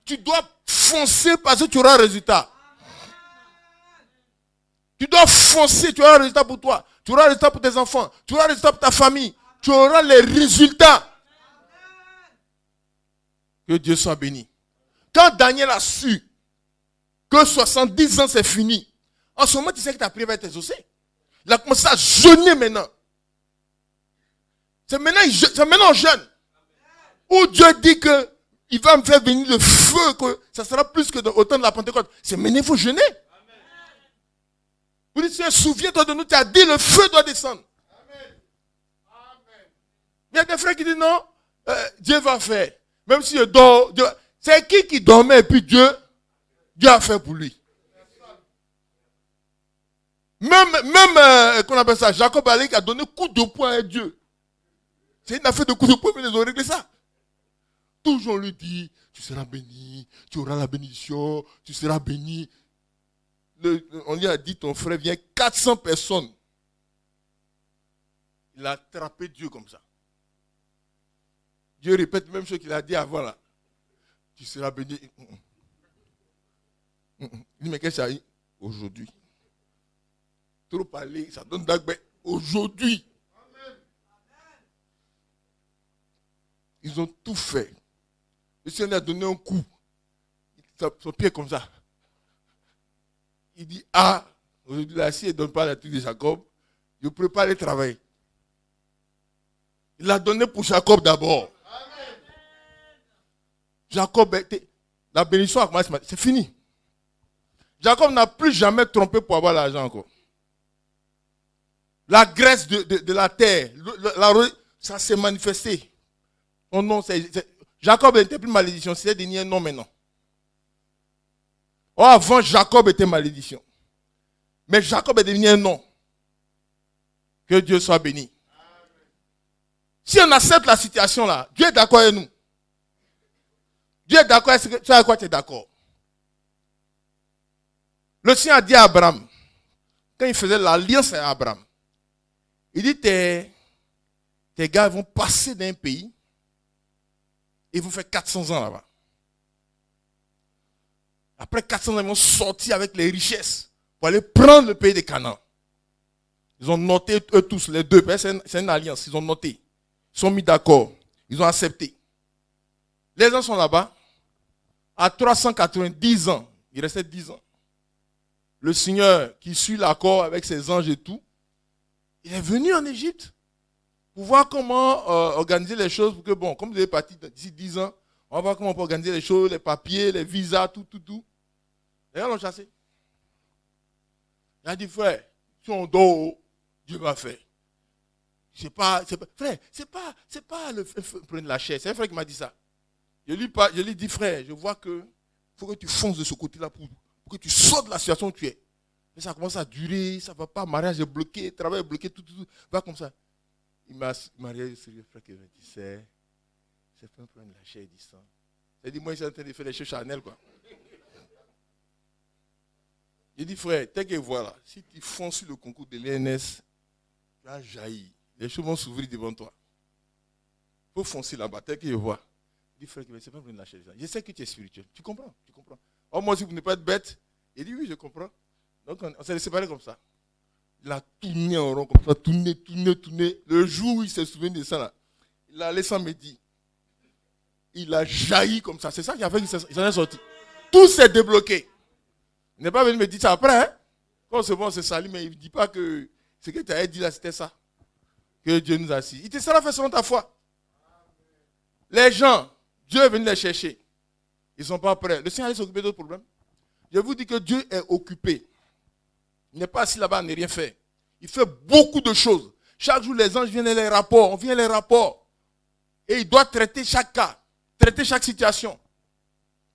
Tu dois foncer parce que tu auras un résultat. Tu dois foncer, tu auras un résultat pour toi. Tu auras un résultat pour tes enfants. Tu auras un résultat pour ta famille. Tu auras les résultats. Que Dieu soit béni. Quand Daniel a su que 70 ans c'est fini, en ce moment tu sais que ta prière va être exaucée. Il a commencé à jeûner maintenant. C'est maintenant jeûne. Où Dieu dit que il va me faire venir le feu, que ça sera plus que au temps de la Pentecôte. C'est maintenant il faut jeûner. Vous dites, souviens-toi de nous, tu as dit le feu doit descendre. Amen. Il y a des frères qui disent non, Dieu va faire. Même si je dors, c'est qui dormait et puis Dieu a fait pour lui. Même qu'on appelle ça, Jacob qui a donné coup de poing à Dieu. C'est une affaire de coup de poing, mais ils ont réglé ça. Toujours on lui dit, tu seras béni, tu auras la bénédiction, tu seras béni. On lui a dit, ton frère vient 400 personnes. Il a attrapé Dieu comme ça. Dieu répète même ce qu'il a dit avant là. Tu seras béni. Il dit, mais qu'est-ce que ça dit? Aujourd'hui. Trop parler, ça donne d'agbe. Aujourd'hui. Ils ont tout fait. Le Seigneur a donné un coup. Son pied comme ça. Il dit, aujourd'hui là, si il ne donne pas la truc de Jacob, je ne pourrais pas aller travailler. Il l'a donné pour Jacob d'abord. Jacob, la bénédiction a commencé, c'est fini. Jacob n'a plus jamais trompé pour avoir l'argent encore. La graisse de la terre, ça s'est manifesté. Oh non, Jacob n'était plus malédiction, c'est devenu un nom maintenant. Oh, avant, Jacob était malédiction. Mais Jacob est devenu un nom. Que Dieu soit béni. Si on accepte la situation là, Dieu est d'accord avec nous. Dieu est d'accord, est-ce que tu sais à quoi tu es d'accord? Le Seigneur a dit à Abraham, quand il faisait l'alliance avec Abraham, il dit tes gars vont passer d'un pays et ils vont faire 400 ans là-bas. Après 400 ans, ils vont sortir avec les richesses pour aller prendre le pays de Canaan. Ils ont noté, eux tous, les deux, c'est une alliance, ils ont noté. Ils sont mis d'accord, ils ont accepté. Les gens sont là-bas, à 390 ans, il restait 10 ans. Le Seigneur qui suit l'accord avec ses anges et tout, il est venu en Égypte pour voir comment organiser les choses, pour que, bon, comme vous êtes parti d'ici 10 ans, on va voir comment on peut organiser les choses, les papiers, les visas, tout. Les gars l'ont chassé. Il a dit, frère, si on dort, Dieu va faire. Frère, c'est pas le prendre la chair. C'est un frère qui m'a dit ça. Je lui dis, frère, je vois que faut que tu fonces de ce côté-là pour que tu sortes de la situation où tu es. Mais ça commence à durer, ça ne va pas, mariage est bloqué, travail est bloqué, tout. Va comme ça. Il m'a marié, c'est le frère qui m'a dit, c'est pas prendre la chair, il dit ça. Il dit, moi, je suis en train de faire les choses Chanel, quoi. Il dit, frère, tel que voilà, si tu fonces sur le concours de l'ENS, tu vas jaillir. Les choses vont s'ouvrir devant toi. Il faut foncer là-bas, tel que je vois. Il dit, frère, c'est pas prendre la chair. Je sais que tu es spirituel. Tu comprends? Oh, moi aussi, vous n'êtes pas être bête. Il dit, oui, je comprends. Donc, on s'est séparés comme ça. Il a tourné en rond, comme ça, tourné. Le jour où il s'est souvenu de ça, là, il a allé sans me dire. Il a jailli comme ça. C'est ça qui a fait qu'il s'en est sorti. Tout s'est débloqué. Il n'est pas venu me dire ça après. Hein? Quand c'est bon, c'est sali, mais il ne dit pas que ce que tu avais dit là, c'était ça. Que Dieu nous a assis. Il te sera fait selon ta foi. Les gens, Dieu est venu les chercher. Ils ne sont pas prêts. Le Seigneur allait s'occuper d'autres problèmes. Je vous dis que Dieu est occupé. Il n'est pas assis là-bas à ne rien faire. Il fait beaucoup de choses. Chaque jour, les anges viennent les rapports. On vient les rapports. Et il doit traiter chaque cas. Traiter chaque situation.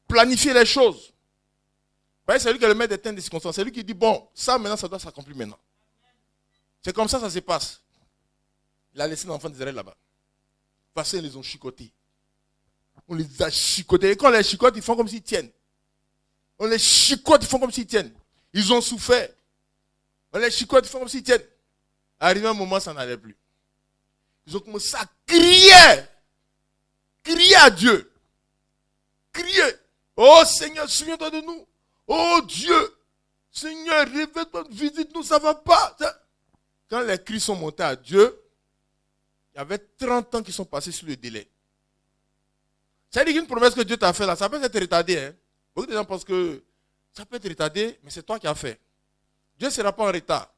Planifier les choses. Vous voyez, c'est lui qui est le maître des temps des circonstances. C'est lui qui dit, bon, ça maintenant, ça doit s'accomplir maintenant. C'est comme ça se passe. Il a laissé l'enfant d'Israël là-bas. Parce qu'ils les ont chicotés. On les a chicotés. Et quand on les chicote, ils font comme s'ils tiennent. On les chicote, ils font comme s'ils tiennent. Ils ont souffert. On les chicote, ils font comme s'ils tiennent. Arrivé un moment, ça n'allait plus. Ils ont commencé à crier. Crier à Dieu. Crier. Oh Seigneur, souviens-toi de nous. Oh Dieu. Seigneur, réveille-toi, visite-nous, ça ne va pas. Quand les cris sont montés à Dieu, il y avait 30 ans qui sont passés sur le délai. Ça veut dire qu'une promesse que Dieu t'a fait là, ça peut être retardé. Hein? Beaucoup de gens pensent que ça peut être retardé, mais c'est toi qui as fait. Dieu ne sera pas en retard.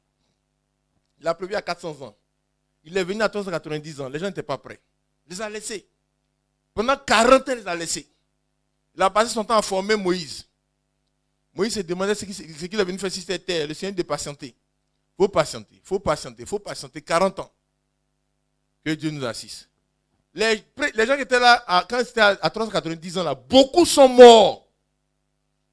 Il a prévu à 400 ans. Il est venu à 390 ans. Les gens n'étaient pas prêts. Il les a laissés. Pendant 40 ans, il les a laissés. Il a passé son temps à former Moïse. Moïse se demandait ce qu'il est venu faire sur cette terre. Le Seigneur de patienter. Il faut patienter. 40 ans. Que Dieu nous assiste. Les gens qui étaient là, quand c'était à 390 ans, là, beaucoup sont morts.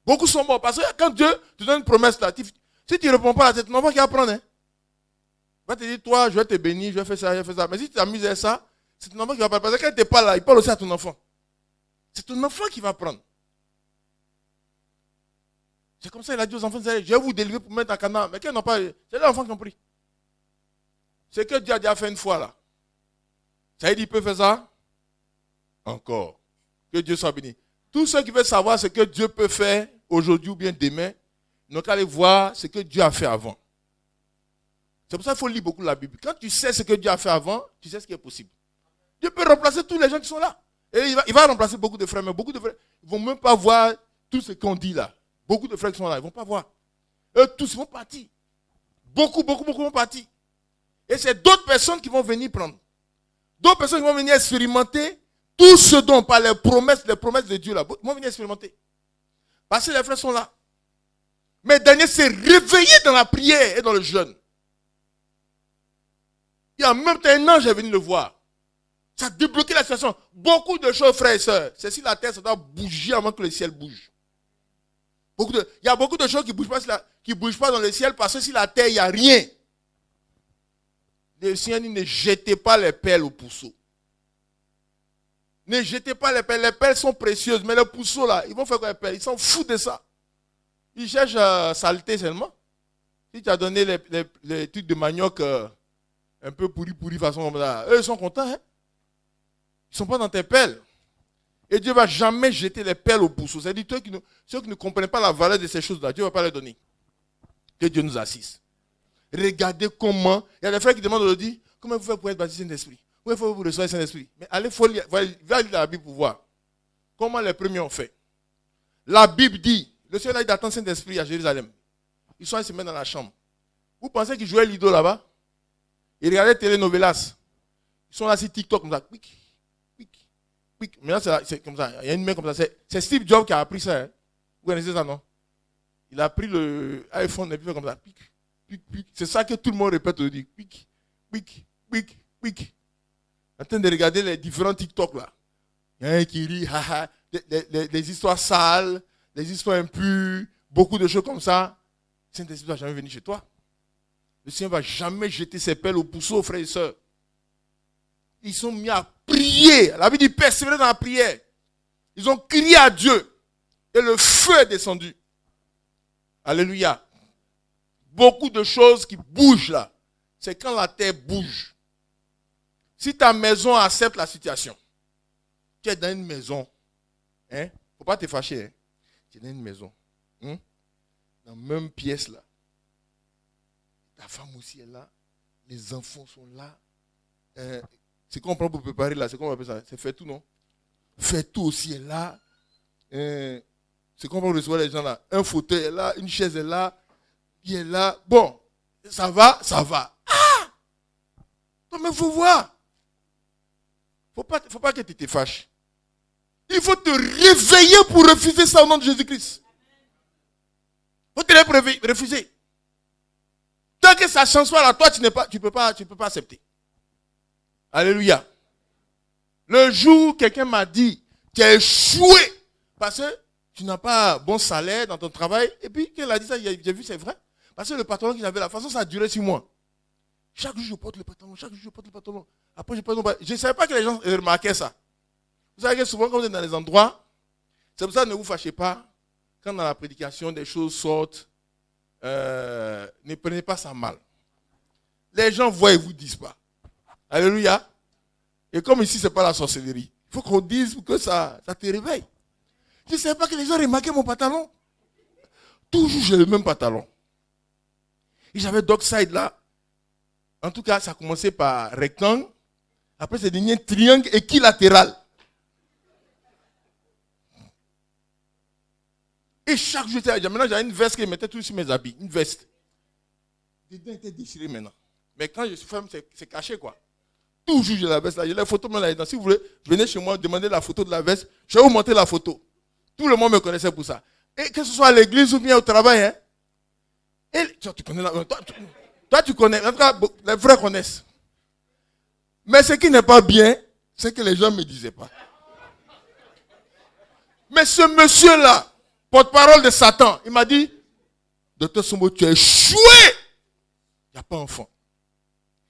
Beaucoup sont morts. Parce que quand Dieu te donne une promesse là, si tu ne réponds pas à cette enfant qui va prendre. Hein. Il va te dire, toi, je vais te bénir, je vais faire ça. Mais si tu t'amuses à ça, c'est ton enfant qui va prendre. Parce que quand tu n'es pas là, il parle aussi à ton enfant. C'est ton enfant qui va prendre. C'est comme ça qu'il a dit aux enfants, je vais vous délivrer pour mettre en Canaan. Mais qu'ils n'ont pas, c'est les enfants qui ont pris. C'est que Dieu a déjà fait une fois là. Ça veut dire qu'il peut faire ça? Encore. Que Dieu soit béni. Tous ceux qui veulent savoir ce que Dieu peut faire aujourd'hui ou bien demain, ils n'ont qu'à aller voir ce que Dieu a fait avant. C'est pour ça qu'il faut lire beaucoup la Bible. Quand tu sais ce que Dieu a fait avant, tu sais ce qui est possible. Dieu peut remplacer tous les gens qui sont là. Et il va remplacer beaucoup de frères, mais beaucoup de frères ne vont même pas voir tout ce qu'on dit là. Beaucoup de frères qui sont là, ils ne vont pas voir. Eux tous vont partir. Beaucoup vont partir. Et c'est d'autres personnes qui vont venir prendre. D'autres personnes qui vont venir expérimenter tout ce dont on parle, les promesses de Dieu là, ils vont venir expérimenter. Parce que les frères sont là. Mais Daniel s'est réveillé dans la prière et dans le jeûne. Et en même temps, un ange est venu le voir. Ça a débloqué la situation. Beaucoup de choses, frères et sœurs. C'est si la terre, ça doit bouger avant que le ciel bouge. Il y a beaucoup de choses qui ne bougent pas dans le ciel parce que si la terre, il n'y a rien. Le Seigneur dit, ne jetez pas les perles au pourceau. Ne jetez pas les perles. Les perles sont précieuses, mais les pousseaux là, ils vont faire quoi les perles? Ils s'en foutent de ça. Ils cherchent saleté seulement. Si tu as donné les trucs de manioc un peu pourri façon comme ça, eux ils sont contents. Hein? Ils ne sont pas dans tes perles. Et Dieu ne va jamais jeter les perles aux pousseaux. C'est-à-dire ceux qui ne comprennent pas la valeur de ces choses-là, Dieu ne va pas les donner. Que Dieu nous assiste. Regardez comment. Il y a des frères qui demandent aujourd'hui, comment vous faites pour être baptisé Saint-Esprit? Comment il faut vous recevoir le Saint-Esprit? Mais allez, va lire la Bible pour voir. Comment les premiers ont fait. La Bible dit, le Seigneur a dit d'attendre Saint-Esprit à Jérusalem. Ils sont allés se mettre dans la chambre. Vous pensez qu'ils jouaient Lido là-bas? Ils regardaient Telenovelas. Ils sont là sur TikTok comme ça. Quick. Maintenant, c'est comme ça. Il y a une main comme ça. C'est Steve Jobs qui a appris ça. Hein. Vous connaissez ça, non? Il a pris le iPhone et puis fait comme ça. Pic. C'est ça que tout le monde répète aujourd'hui. Pic. En train de regarder les différents TikTok là. Il y en a un qui rit, des histoires sales, des histoires impures, beaucoup de choses comme ça. Saint-Esprit ne va jamais venir chez toi. Le Seigneur ne va jamais jeter ses perles aux pousseaux, frères et sœurs. Ils sont mis à prier. La Bible dit persévérer dans la prière. Ils ont crié à Dieu. Et le feu est descendu. Alléluia. Beaucoup de choses qui bougent là. C'est quand la terre bouge. Si ta maison accepte la situation, tu es dans une maison. Il ne faut pas te fâcher. Hein? Tu es dans une maison. Dans la même pièce là. Ta femme aussi est là. Les enfants sont là. C'est qu'on prend pour préparer là. C'est qu'on appelle ça. C'est fait tout, non? Fait tout aussi est là. C'est qu'on prend pour recevoir les gens là. Un fauteuil est là. Une chaise est là. Il est là. Bon. Ça va. Ah! Non, mais il faut voir. Faut pas que tu te fâches. Il faut te réveiller pour refuser ça au nom de Jésus-Christ. Il faut te refuser. Tant que ça ne change pas là, toi, tu ne peux pas accepter. Alléluia. Le jour, quelqu'un m'a dit, tu as échoué parce que tu n'as pas bon salaire dans ton travail. Et puis, quand il a dit ça, j'ai vu, c'est vrai. Parce que le pantalon qu'il avait, la façon, ça a duré 6 mois. Chaque jour, je porte le pantalon. Après, je ne savais pas que les gens remarquaient ça. Vous savez que souvent, quand vous êtes dans les endroits, c'est pour ça que ne vous fâchez pas. Quand dans la prédication, des choses sortent, ne prenez pas ça mal. Les gens voient et vous disent pas. Alléluia. Et comme ici, ce n'est pas la sorcellerie, il faut qu'on dise pour que ça te réveille. Je ne savais pas que les gens remarquaient mon pantalon. Toujours, j'ai le même pantalon. Et j'avais Dockside là. En tout cas, ça a commencé par rectangle. Après, c'est devenu triangle équilatéral. Et chaque jour, maintenant, j'avais une veste qui mettait tout sur mes habits. Une veste. Dedans était déchiré maintenant. Mais quand je suis femme, c'est caché quoi. Toujours, j'ai la veste là. J'ai les photos là-dedans. Si vous voulez, venez chez moi, demandez la photo de la veste. Je vais vous montrer la photo. Tout le monde me connaissait pour ça. Et que ce soit à l'église ou bien au travail, hein. Et, tu connais toi, tu connais. En tout cas, les frères connaissent. Mais ce qui n'est pas bien, c'est que les gens ne me disaient pas. Mais ce monsieur-là, porte-parole de Satan, il m'a dit, Docteur Sombo, tu as échoué. Il n'y a pas d'enfant.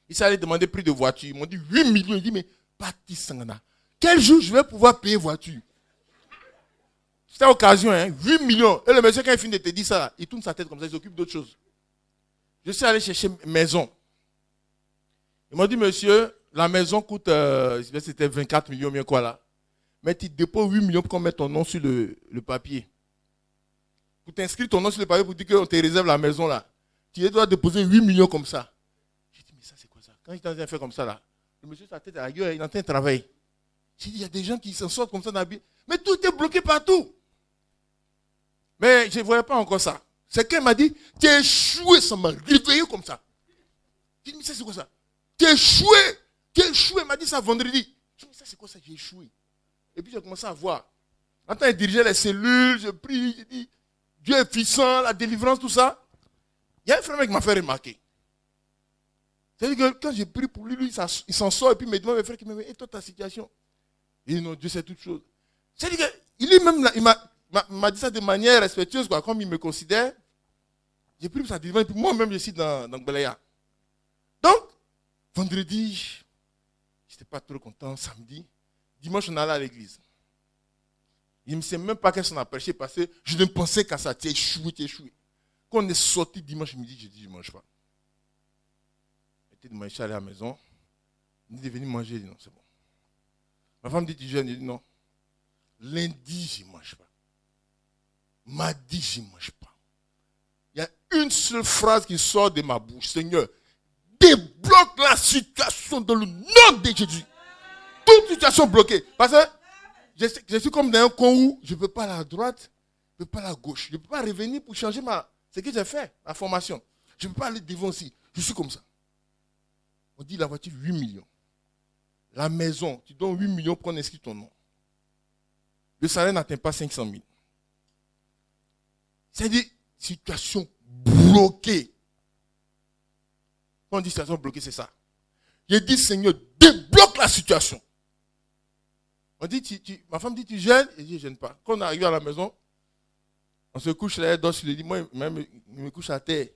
Il s'est allé demander prix de voiture. Ils m'ont dit 8 millions. Il dit, mais Pati Sangana, quel jour je vais pouvoir payer voiture? C'était l'occasion, hein, 8 millions. Et le monsieur, quand il finit de te dire ça, il tourne sa tête comme ça, il s'occupe d'autre chose. Je suis allé chercher maison. Ils m'ont dit, monsieur, la maison coûte, c'était 24 millions, bien quoi là. Mais tu déposes 8 millions pour qu'on mette ton nom sur le papier. Pour t'inscrire ton nom sur le papier pour dire qu'on te réserve la maison là. Tu dois déposer 8 millions comme ça. J'ai dit, mais ça c'est quoi ça? Quand il est en train de faire comme ça là, le monsieur, sa tête à la gueule, il est en train de travailler. J'ai dit, il y a des gens qui s'en sortent comme ça dans la vie. Mais tout est bloqué partout. Mais je ne voyais pas encore ça. C'est qu'elle m'a dit, tu es échoué, ça m'a réveillé comme ça. J'ai dit, mais ça c'est quoi ça? Tu es échoué. Elle m'a dit ça vendredi. J'ai dit, mais ça c'est quoi ça? J'ai échoué. Et puis j'ai commencé à voir. En train de diriger les cellules, je prie, j'ai dit, Dieu est puissant, la délivrance, tout ça. Il y a un frère qui m'a fait remarquer. C'est-à-dire que quand j'ai prié pour lui, il s'en sort et puis il me demande, mes frères, et toi ta situation? Il dit, non, Dieu sait toutes choses. C'est-à-dire qu'il m'a dit ça de manière respectueuse, quoi, comme il me considère. J'ai pris pour sa délivrance et puis moi-même je suis dans Gbeleya. Donc, vendredi, je n'étais pas trop content, samedi. Dimanche, on allait à l'église. Il ne sait même pas qu'est-ce qu'on a prêché parce que je ne pensais qu'à ça. Tu es échoué. Quand on est sorti dimanche midi, j'ai dit, je ne mange pas. J'étais dimanche, je suis allé à la maison. Il est venu manger, il dit non, c'est bon. Ma femme dit, tu jeûnes, il dit non. Lundi, je ne mange pas. Mardi, je ne mange pas. Il y a une seule phrase qui sort de ma bouche. Seigneur, débloque la situation dans le nom de Jésus. Toute situation bloquée. Parce que je suis comme dans un con où je ne peux pas aller à droite, je ne peux pas aller à gauche. Je ne peux pas revenir pour changer ce que j'ai fait, ma formation. Je ne peux pas aller devant aussi. Je suis comme ça. On dit la voiture, 8 millions. La maison, tu donnes 8 millions pour qu'on inscrit ton nom. Le salaire n'atteint pas 500 000. C'est-à-dire, situation bloquée. Quand on dit situation bloquée, c'est ça. J'ai dit, Seigneur, débloque la situation. On dit, ma femme dit, tu gênes? Et je dis, je ne gêne pas. Quand on arrive à la maison, on se couche là, elle dort sur le lit. Moi, même, je me couche à terre.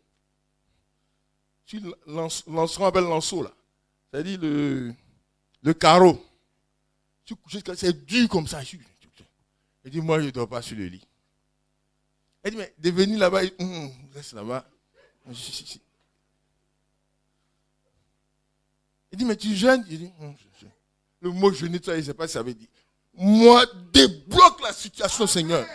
Je suis lanceron avec lanceau, là. C'est-à-dire le carreau. C'est dur comme ça. Elle dit, moi, je ne dors pas sur le lit. Elle dit, mais de venir là-bas, reste là-bas. Elle dit, mais tu jeûnes? Je dis, le mot jeûner, je ne sais pas ce que ça veut dire. Moi, débloque la situation, Seigneur.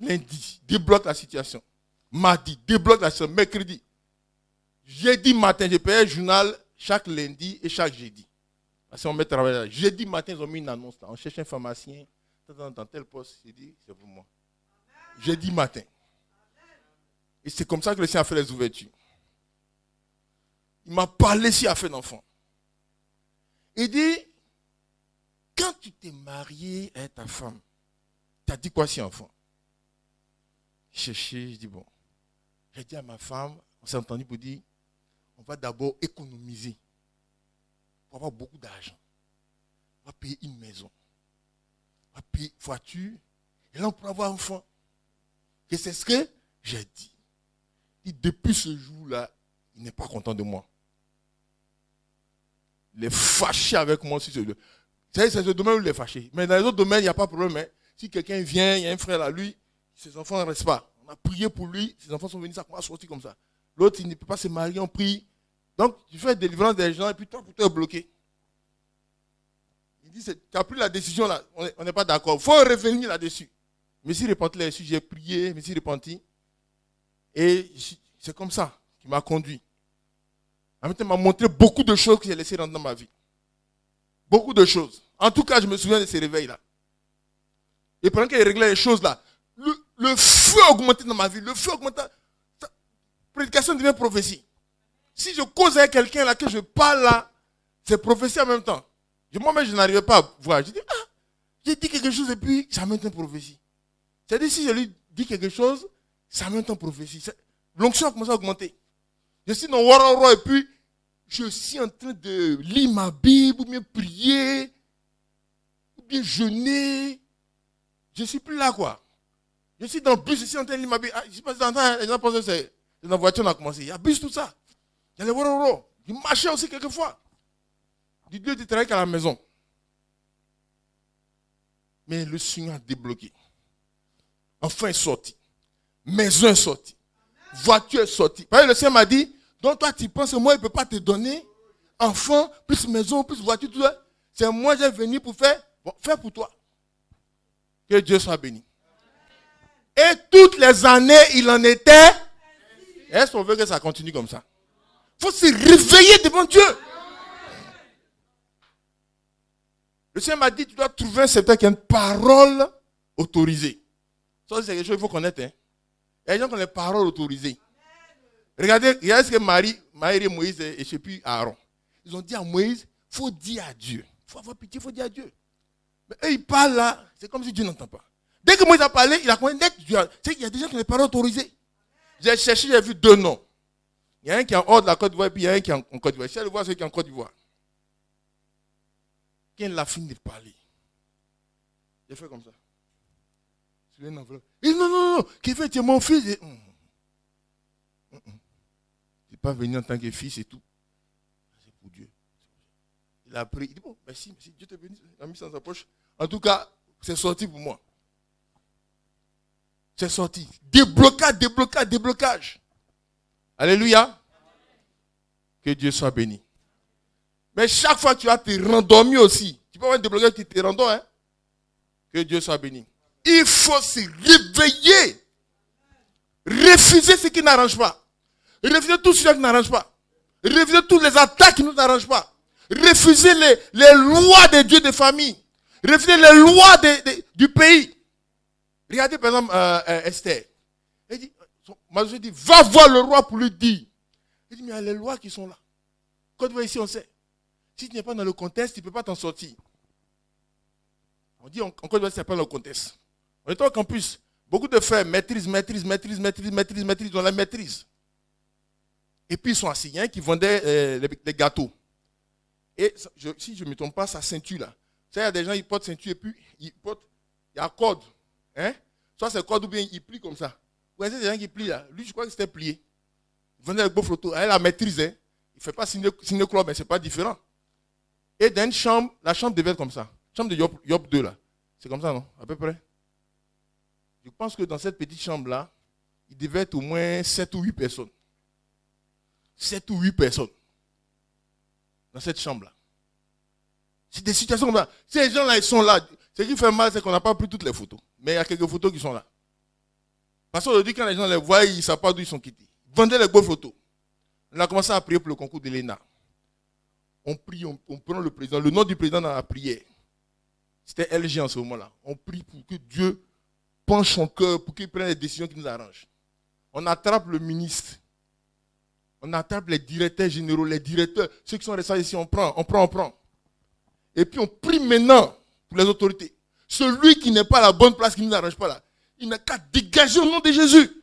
Lundi, débloque la situation. Mardi, débloque la situation. Mercredi. Jeudi matin, j'ai payé un journal chaque lundi et chaque jeudi. Parce qu'on met travailler là. Jeudi matin, ils ont mis une annonce là. On cherche un pharmacien dans tel poste. J'ai dit, c'est pour moi. Jeudi matin. Et c'est comme ça que le Seigneur a fait les ouvertures. Il m'a parlé s'il a fait d'enfant. Il dit, quand tu t'es marié avec ta femme, tu as dit quoi si enfant? Chercher, je dis bon. J'ai dit à ma femme, on s'est entendu pour dire, on va d'abord économiser pour avoir beaucoup d'argent. On va payer une maison. On va payer une voiture. Et là, on pourra avoir un enfant. Et c'est ce que j'ai dit. Et depuis ce jour-là, il n'est pas content de moi. Il est fâché avec moi. C'est ce domaine où il est fâché. Mais dans les autres domaines, il n'y a pas de problème. Hein. Si quelqu'un vient, il y a un frère à lui, ses enfants ne restent pas. On a prié pour lui, ses enfants sont venus, ça va sortir comme ça. L'autre, il ne peut pas se marier, on prie. Donc, tu fais délivrance des gens et puis toi, pour toi, bloqué. Il dit, tu n'as pris la décision là, on n'est pas d'accord. Il faut revenir là-dessus. Je me suis repenti là-dessus, j'ai prié, je me suis repenti. Et c'est comme ça qu'il m'a conduit. En même temps, il m'a montré beaucoup de choses que j'ai laissées dans ma vie. Beaucoup de choses. En tout cas, je me souviens de ces réveils-là. Et pendant qu'il réglait les choses là, le feu augmentait dans ma vie. Le feu augmentait. Prédication devient prophétie. Si je cause avec quelqu'un là, que je parle là, c'est prophétie en même temps. Moi-même, je n'arrivais pas à voir. Je dis, j'ai dit quelque chose et puis ça m'est une prophétie. C'est-à-dire, si je lui dis quelque chose, ça m'est une prophétie. L'onction a commencé à augmenter. Je suis dans Waroro et puis je suis en train de lire ma Bible, ou bien prier, ou bien jeûner. Je ne suis plus là, quoi. Je suis dans le bus, je suis en train de lire ma Bible. Je sais pas si tu entends, les gens pensent que c'est dans la voiture, on a commencé. Il y a bus, tout ça. Il y a les Waroro. Je marchais aussi quelquefois. Du Dieu de travailler qu'à la maison. Mais le Seigneur a débloqué. Enfant est sorti. Maison est sortie. Voiture est sortie. Parce que le Seigneur m'a dit, donc toi tu penses que moi, il ne peut pas te donner enfant, plus maison, plus voiture, tout ça. C'est moi, j'ai venu pour faire, faire pour toi. Que Dieu soit béni. Et toutes les années, il en était. Est-ce qu'on veut que ça continue comme ça? Il faut se réveiller devant Dieu. Le Seigneur m'a dit, tu dois trouver un secteur qui a une parole autorisée. Ça, c'est quelque chose qu'il faut connaître. Hein. Il y a des gens qui ont les paroles autorisées. Regardez ce que Marie et Moïse et je ne sais plus Aaron. Ils ont dit à Moïse, il faut dire à Dieu. Il faut avoir pitié, il faut dire à Dieu. Mais eux, ils parlent là, c'est comme si Dieu n'entend pas. Dès que Moïse a parlé, il a connu net Dieu. Il y a des gens qui ont les paroles autorisées. J'ai cherché, j'ai vu deux noms. Il y a un qui est en hors de la Côte d'Ivoire et puis il y a un qui est en Côte d'Ivoire. Je vais aller voir celui qui est en Côte d'Ivoire. Quand il a fini de parler, j'ai fait comme ça. Il dit non, Kevin, tu es mon fils. Tu n'es pas venu en tant que fils et tout. C'est pour Dieu. Il a pris. Il dit, bon, merci, Dieu te bénisse. Il a mis ça dans sa poche. En tout cas, c'est sorti pour moi. C'est sorti. Déblocage. Alléluia. Que Dieu soit béni. Mais chaque fois que tu vas te rendormir aussi, tu peux avoir un déblocage qui te rendort. Hein? Que Dieu soit béni. Il faut se réveiller. Refuser ce qui n'arrange pas. Refuser tout ce qui n'arrange pas. Refuser toutes les attaques qui ne nous arrangent pas. Refuser les lois des dieux de famille. Refuser les lois du pays. Regardez par exemple Esther. Elle dit, Mardochée dit, va voir le roi pour lui dire. Il dit, mais il y a les lois qui sont là. Quand tu vois ici, on sait. Si tu n'es pas dans le contexte, tu ne peux pas t'en sortir. On dit encore une fois, c'est pas dans le contexte. On est au campus. Beaucoup de frères maîtrisent, ils ont la maîtrise. Et puis ils sont assis, qui vendaient les gâteaux. Et si je ne me trompe pas, sa ceinture là. Il y a des gens qui portent ceinture et puis il y a corde. Hein? Soit c'est corde ou bien il plie comme ça. Vous voyez des gens qui plient là. Lui, je crois que c'était plié. Il vendait avec beau photo. Elle a maîtrise. Hein? Il ne fait pas signe croix, mais ce n'est pas différent. Et dans une chambre, la chambre devait être comme ça. Chambre de Yop 2 là. C'est comme ça, non? À peu près. Je pense que dans cette petite chambre-là, il devait être au moins 7 ou 8 personnes. 7 ou 8 personnes. Dans cette chambre-là. C'est des situations comme ça. Ces gens-là, ils sont là. Ce qui fait mal, c'est qu'on n'a pas pris toutes les photos. Mais il y a quelques photos qui sont là. Parce qu'aujourd'hui, quand les gens les voient, ils ne savent pas d'où ils sont quittés. Ils vendaient les bonnes photos. On a commencé à prier pour le concours de l'ENA. On prie, on prend le président. Le nom du président dans la prière. C'était LG en ce moment-là. On prie pour que Dieu penche son cœur pour qu'il prenne les décisions qui nous arrangent. On attrape le ministre. On attrape les directeurs généraux, les directeurs, ceux qui sont restés ici, on prend. Et puis on prie maintenant pour les autorités. Celui qui n'est pas à la bonne place, qui ne nous arrange pas là, il n'a qu'à dégager au nom de Jésus.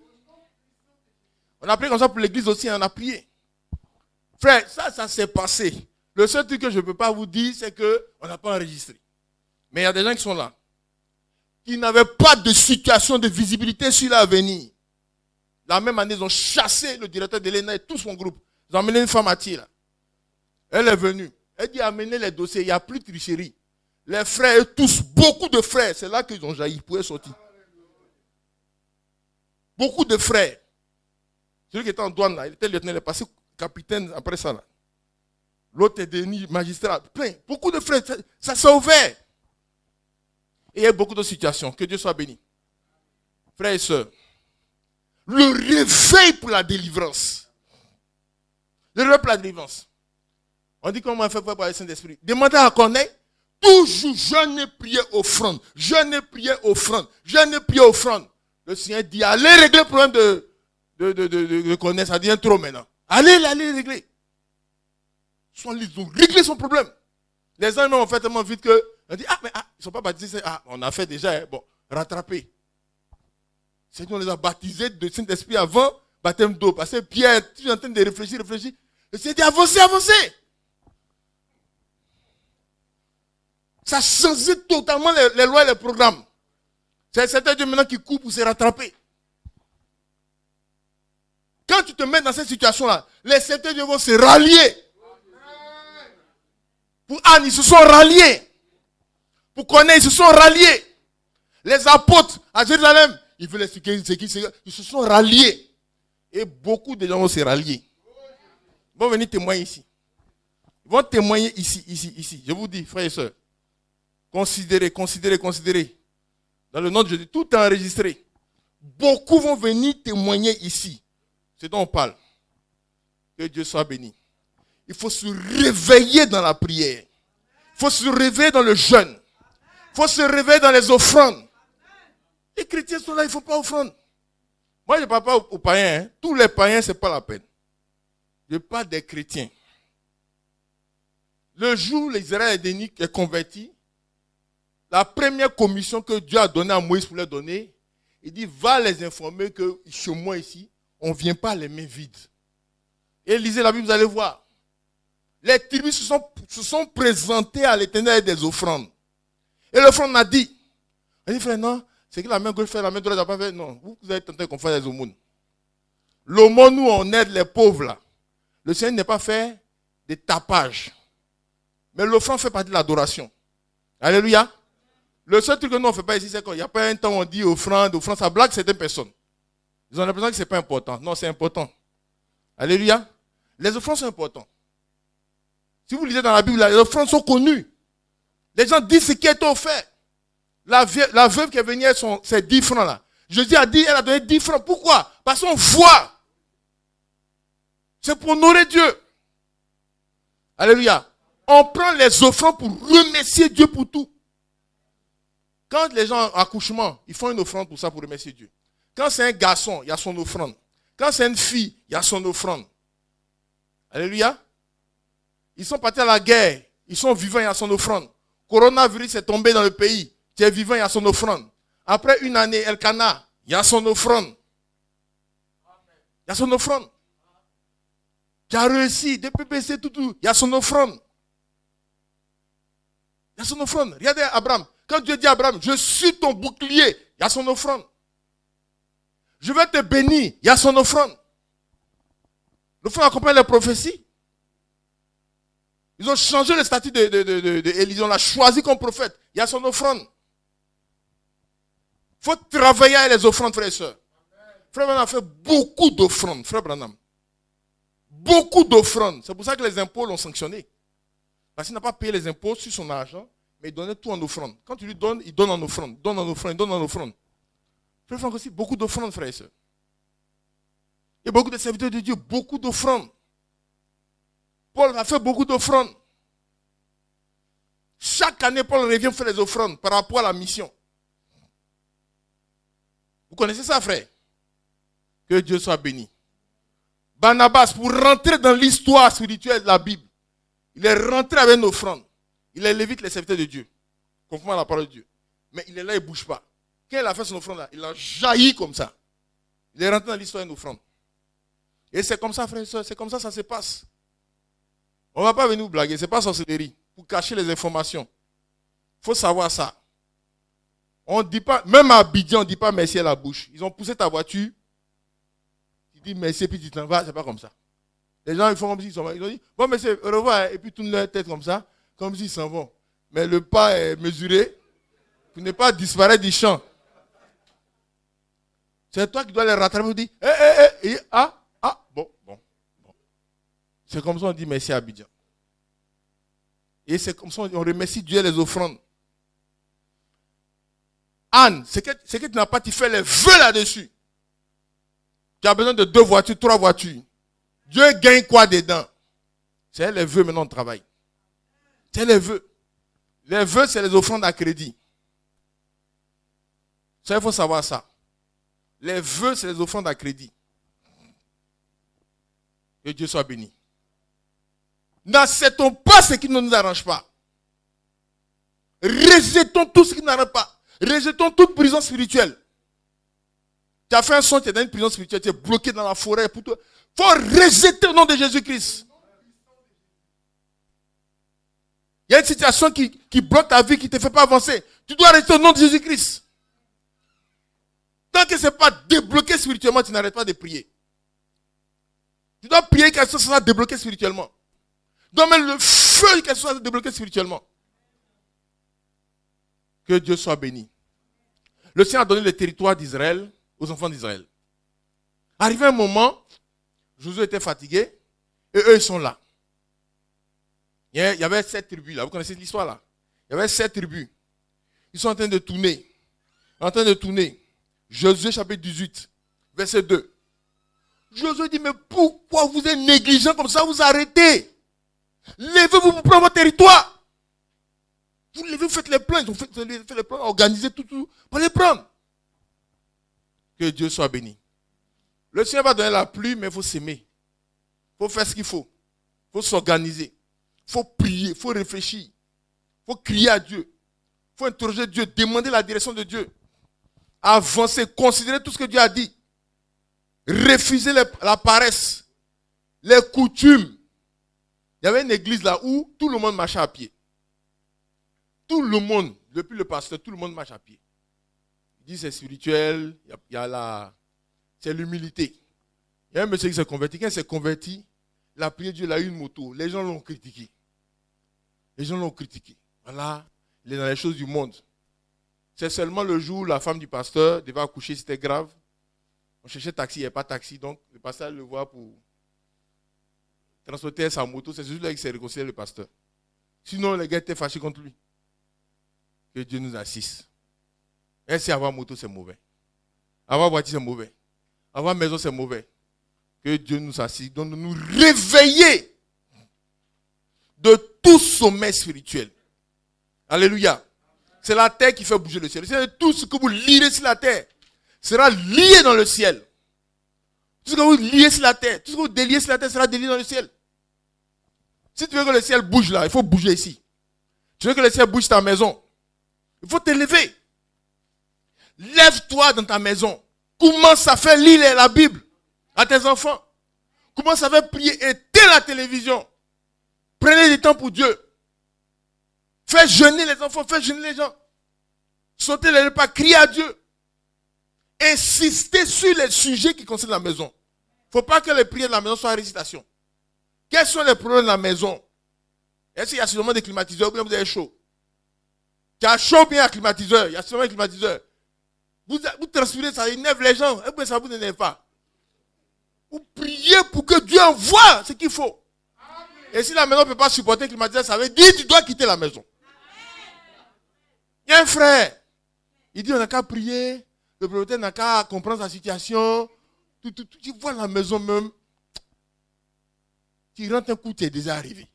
On a prié comme ça pour l'église aussi, on a prié. Frère, ça s'est passé. Le seul truc que je ne peux pas vous dire, c'est qu'on n'a pas enregistré. Mais il y a des gens qui sont là, qui n'avaient pas de situation de visibilité sur l'avenir. La même année, ils ont chassé le directeur de l'ENA et tout son groupe. Ils ont amené une femme à Thiers là. Elle est venue. Elle dit amenez les dossiers, il n'y a plus de tricherie. Les frères, tous, beaucoup de frères, c'est là qu'ils ont jailli pour être sortis. Beaucoup de frères. Celui qui était en douane là, il était lieutenant, il est passé capitaine après ça là. L'autre est devenu magistrat. Plein. Beaucoup de frères, ça s'est ouvert. Et il y a beaucoup de situations. Que Dieu soit béni. Frères et sœurs, le réveil pour la délivrance. Le réveil pour la délivrance. On dit comment on fait pour le Saint-Esprit. Demandez à Corneille, toujours jeûne et prière offrande. Jeûne et prière offrande. Jeûne et prière offrande. Le Seigneur dit, allez régler le problème de Corneille. Ça devient trop maintenant. Allez régler. Ils ont réglé son problème. Les gens ont fait tellement vite que on dit, ils ne sont pas baptisés. On a fait déjà, bon, rattraper. C'est qu'on les a baptisés de Saint-Esprit avant baptême d'eau. Parce que Pierre, tu es en train de réfléchir. Le Seigneur dit, avancez. Ça a changé totalement les lois et les programmes. C'est certains Dieu maintenant qui court pour se rattraper. Quand tu te mets dans cette situation-là, les certains Dieu vont se rallier. Pour Anne, ils se sont ralliés. Pour Corneille, ils se sont ralliés. Les apôtres à Jérusalem, ils veulent expliquer ce qui c'est. Ils se sont ralliés. Et beaucoup de gens vont se rallier. Ils vont venir témoigner ici. Ils vont témoigner ici. Je vous dis, frères et sœurs, considérez. Dans le nom de Jésus, tout est enregistré. Beaucoup vont venir témoigner ici. C'est dont on parle. Que Dieu soit béni. Il faut se réveiller dans la prière. Il faut se réveiller dans le jeûne. Il faut se réveiller dans les offrandes. Les chrétiens sont là, il ne faut pas offrande. Moi, je ne parle pas aux païens. Tous les païens, ce n'est pas la peine. Je parle des chrétiens. Le jour où l'Israël est converti, la première commission que Dieu a donnée à Moïse pour leur donner, il dit, va les informer que chez moi ici, on ne vient pas les mains vides. Et lisez la Bible, vous allez voir. Les tribus se sont présentées à l'Éternel avec des offrandes. Et l'offrande a dit, frère, non, c'est que la main gauche fait, la main droite n'a pas fait. Non, vous avez tenté qu'on fasse des aumônes. L'aumône où on aide les pauvres là. Le Seigneur n'est pas fait des tapages. Mais l'offrande fait partie de l'adoration. Alléluia. Le seul truc que nous on ne fait pas ici, c'est qu'il n'y a pas un temps où on dit offrande, ça blague certaines personnes. Ils ont l'impression que ce n'est pas important. Non, c'est important. Alléluia. Les offrandes sont importantes. Si vous lisez dans la Bible, les offrandes sont connues. Les gens disent ce qui est offert. La veuve qui est venue avec ses 10 francs là. Jésus a dit, elle a donné 10 francs. Pourquoi? Parce qu'on voit. C'est pour honorer Dieu. Alléluia. On prend les offrandes pour remercier Dieu pour tout. Quand les gens en accouchement, ils font une offrande pour ça, pour remercier Dieu. Quand c'est un garçon, il y a son offrande. Quand c'est une fille, il y a son offrande. Alléluia. Ils sont partis à la guerre. Ils sont vivants, il y a son offrande. Coronavirus est tombé dans le pays. Tu es vivant, il y a son offrande. Après une année, Elkanah, il y a son offrande. Il y a son offrande. Tu as réussi, des PPC, tout, il y a son offrande. Il y a son offrande. Regardez Abraham. Quand Dieu dit à Abraham, je suis ton bouclier, il y a son offrande. Je vais te bénir, il y a son offrande. L'offrande accompagne les prophéties. Ils ont changé le statut d'Élie, on l'a choisi comme prophète. Il y a son offrande. Il faut travailler avec les offrandes, frères et sœurs. Frère Branham a fait beaucoup d'offrandes, frère Branham. Beaucoup d'offrandes. C'est pour ça que les impôts l'ont sanctionné. Parce qu'il n'a pas payé les impôts sur son argent, mais il donnait tout en offrande. Quand tu lui donnes, il donne en offrande. Donne en offrande, il donne en offrande. Frère Franck aussi, beaucoup d'offrandes, frères et sœurs. Il y a beaucoup de serviteurs de Dieu, beaucoup d'offrandes. Paul a fait beaucoup d'offrandes. Chaque année, Paul revient faire les offrandes par rapport à la mission. Vous connaissez ça, frère? Que Dieu soit béni. Barnabas, pour rentrer dans l'histoire spirituelle de la Bible, il est rentré avec une offrande. Il est lévite les serviteurs de Dieu, conformément à la parole de Dieu. Mais il est là, il ne bouge pas. Quand il a fait son offrande là, il a jailli comme ça. Il est rentré dans l'histoire d'une offrande. Et c'est comme ça, frère et soeur, c'est comme ça ça se passe. On ne va pas venir vous blaguer, ce n'est pas sorcellerie. Pour cacher les informations. Il faut savoir ça. On dit pas, même à Abidjan, on ne dit pas merci à la bouche. Ils ont poussé ta voiture. Tu dis merci, puis tu t'en vas, c'est pas comme ça. Les gens, ils font comme s'ils s'en vont. Ils ont dit, bon monsieur, au revoir, et puis tournent leur tête comme ça, comme s'ils s'en vont. Mais le pas est mesuré pour ne pas disparaître du champ. C'est toi qui dois les rattraper et dire, bon. C'est comme ça qu'on dit merci à Abidjan. Et c'est comme ça qu'on remercie Dieu les offrandes. Anne, ce que tu n'as pas, tu fais les vœux là-dessus. Tu as besoin de 2 voitures, 3 voitures. Dieu gagne quoi dedans? C'est les vœux maintenant on travaille. C'est les vœux. Les vœux, c'est les offrandes à crédit. Ça, il faut savoir ça. Les vœux, c'est les offrandes à crédit. Que Dieu soit béni. N'acceptons pas ce qui ne nous arrange pas. Rejetons tout ce qui n'arrange pas. Rejetons toute prison spirituelle. Tu as fait un son, tu es dans une prison spirituelle, tu es bloqué dans la forêt. Il faut rejeter au nom de Jésus-Christ. Il y a une situation qui bloque ta vie, qui ne te fait pas avancer. Tu dois rester au nom de Jésus-Christ. Tant que ce n'est pas débloqué spirituellement, tu n'arrêtes pas de prier. Tu dois prier que ça soit débloqué spirituellement. Tu dois mettre le feu que ça soit débloqué spirituellement. Que Dieu soit béni. Le Seigneur a donné le territoire d'Israël aux enfants d'Israël. Arrivé un moment, Josué était fatigué et eux ils sont là. Il y avait 7 tribus là. Vous connaissez l'histoire là? Il y avait 7 tribus. Ils sont en train de tourner. Josué chapitre 18, verset 2. Josué dit, mais pourquoi vous êtes négligents comme ça, vous arrêtez? Levez-vous pour prendre votre territoire. Vous levez, vous faites les plans. Ils ont fait les plans, organisé tout pour les prendre. Que Dieu soit béni. Le Seigneur va donner la pluie, mais il faut s'aimer. Il faut faire ce qu'il faut. Il faut s'organiser. Il faut prier, il faut réfléchir. Il faut crier à Dieu. Il faut interroger Dieu, demander la direction de Dieu. Avancer, considérer tout ce que Dieu a dit. Refuser la paresse, les coutumes. Il y avait une église là où tout le monde marchait à pied. Tout le monde, depuis le pasteur, tout le monde marche à pied. Il dit c'est spirituel, c'est l'humilité. Il y a un monsieur qui s'est converti. Quand il s'est converti, il a prié Dieu, il a eu une moto. Les gens l'ont critiqué. Les gens l'ont critiqué. Voilà, il est dans les choses du monde. C'est seulement le jour où la femme du pasteur devait accoucher, c'était grave. On cherchait taxi, il n'y avait pas de taxi, donc le pasteur le voit pour transporter sa moto. C'est juste là qu'il s'est réconcilié le pasteur. Sinon, les gars étaient fâchés contre lui. Que Dieu nous assiste. Et si avoir moto, c'est mauvais. Avoir voiture, c'est mauvais. Avoir maison, c'est mauvais. Que Dieu nous assiste. Donc, nous réveiller de tout sommeil spirituel. Alléluia. C'est la terre qui fait bouger le ciel. C'est tout ce que vous lirez sur la terre sera lié dans le ciel. Tout ce que vous liez sur la terre, tout ce que vous déliez sur la terre sera délié dans le ciel. Si tu veux que le ciel bouge là, il faut bouger ici. Tu veux que le ciel bouge ta maison, il faut te lever. Lève-toi dans ta maison. Commence à faire lire la Bible à tes enfants. Commence à faire prier. Éteins la télévision. Prenez du temps pour Dieu. Fais jeûner les enfants, fais jeûner les gens. Sautez les repas, criez à Dieu. Insistez sur les sujets qui concernent la maison. Il ne faut pas que les prières de la maison soient récitation. Quels sont les problèmes de la maison? Est-ce qu'il y a seulement des climatiseurs ou bien vous avez chaud? Tu as chaud ou bien il y a climatiseur? Il y a seulement des climatiseurs. Vous transpirez, ça énerve les gens. Et puis ça vous énerve pas. Vous priez pour que Dieu envoie ce qu'il faut. Et si la maison ne peut pas supporter le climatiseur, ça veut dire que tu dois quitter la maison. Il y a un frère. Il dit on n'a qu'à prier. Le propriétaire n'a qu'à comprendre sa situation. Tu vois la maison même. Tu rentres un coup, tu es déjà arrivé.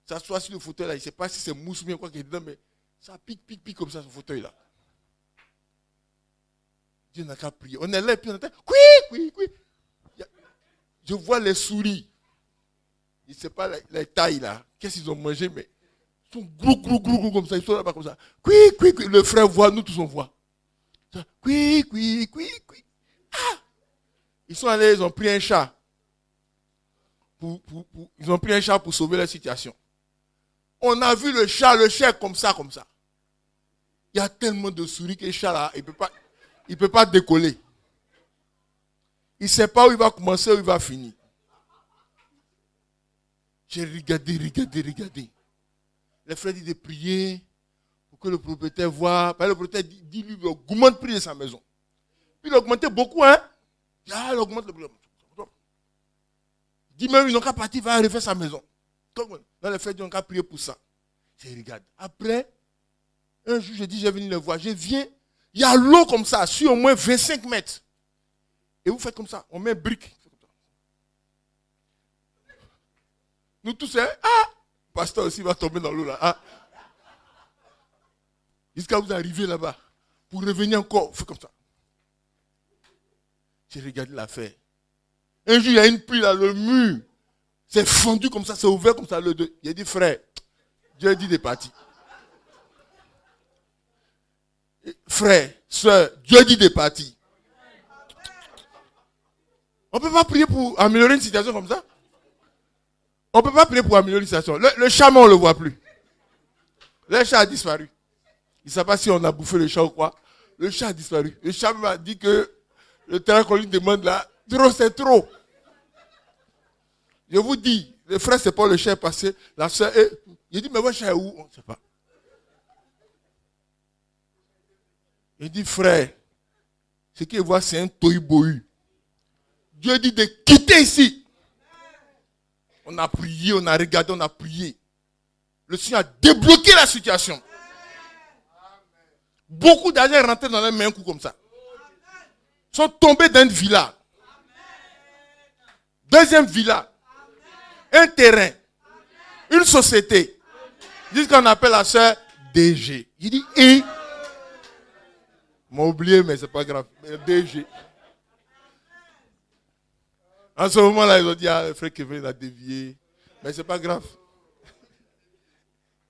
Ça soit sur le fauteuil là, il ne sait pas si c'est mousse ou bien quoi qu'il y a dedans, mais ça pique comme ça, ce fauteuil là. Dieu n'a qu'à prier. On est là et puis on entend, oui. Je vois les souris. Je ne sais pas les tailles là. Qu'est-ce qu'ils ont mangé, mais ils sont gros comme ça. Ils sont là-bas comme ça. Le frère voit, nous tous on voit. Ah! Ils sont allés, ils ont pris un chat. Ils ont pris un chat pour sauver la situation. On a vu le chat est comme ça. Il y a tellement de souris que le chat là, il ne peut pas décoller. Il ne sait pas où il va commencer, où il va finir. J'ai regardé. Les frères disent de prier pour que le propriétaire voit. Le propriétaire dit lui, il augmente le prix de sa maison. Puis il a augmenté beaucoup, hein. Ah, il augmente le prix. Il dit même, ils n'ont qu'à partir, il va refaire sa maison. Dans les frères, ils n'ont qu'à prier pour ça. Je regarde. Après, un jour, je dis, je vais venir le voir. Je viens, il y a l'eau comme ça, sur au moins 25 mètres. Et vous faites comme ça, on met une brique. Nous tous, le pasteur aussi va tomber dans l'eau là. Ah. Jusqu'à vous arriver là-bas. Pour revenir encore, faites comme ça. J'ai regardé l'affaire. Un jour, il y a une pluie là, le mur. C'est fendu comme ça, c'est ouvert comme ça. Il a dit, frère, Dieu a dit des parties. Frère, soeur, Dieu dit des parties. On ne peut pas prier pour améliorer une situation comme ça. On ne peut pas prier pour améliorer une situation. Le chat, on ne le voit plus. Le chat a disparu. Il ne sait pas si on a bouffé le chat ou quoi. Le chat a disparu. Le chat m'a dit que le terrain qu'on lui demande là, c'est trop. Je vous dis, le frère, c'est pas le chat passé. La soeur, il dit, mais votre chat est où? On ne sait pas. Il dit, frère, ce qu'il voit, c'est un tohu-bohu. Dieu dit de quitter ici. On a prié, on a regardé, on a prié. Le Seigneur a débloqué la situation. Beaucoup d'argent est rentré dans les mains un coup comme ça. Ils sont tombés dans une villa. Deuxième villa. Un terrain. Une société. Ils disent qu'on appelle la soeur DG. Il dit, il m'a oublié, mais c'est pas grave. DG. En ce moment-là, ils ont dit, le frère Kevin a dévié. Mais c'est pas grave.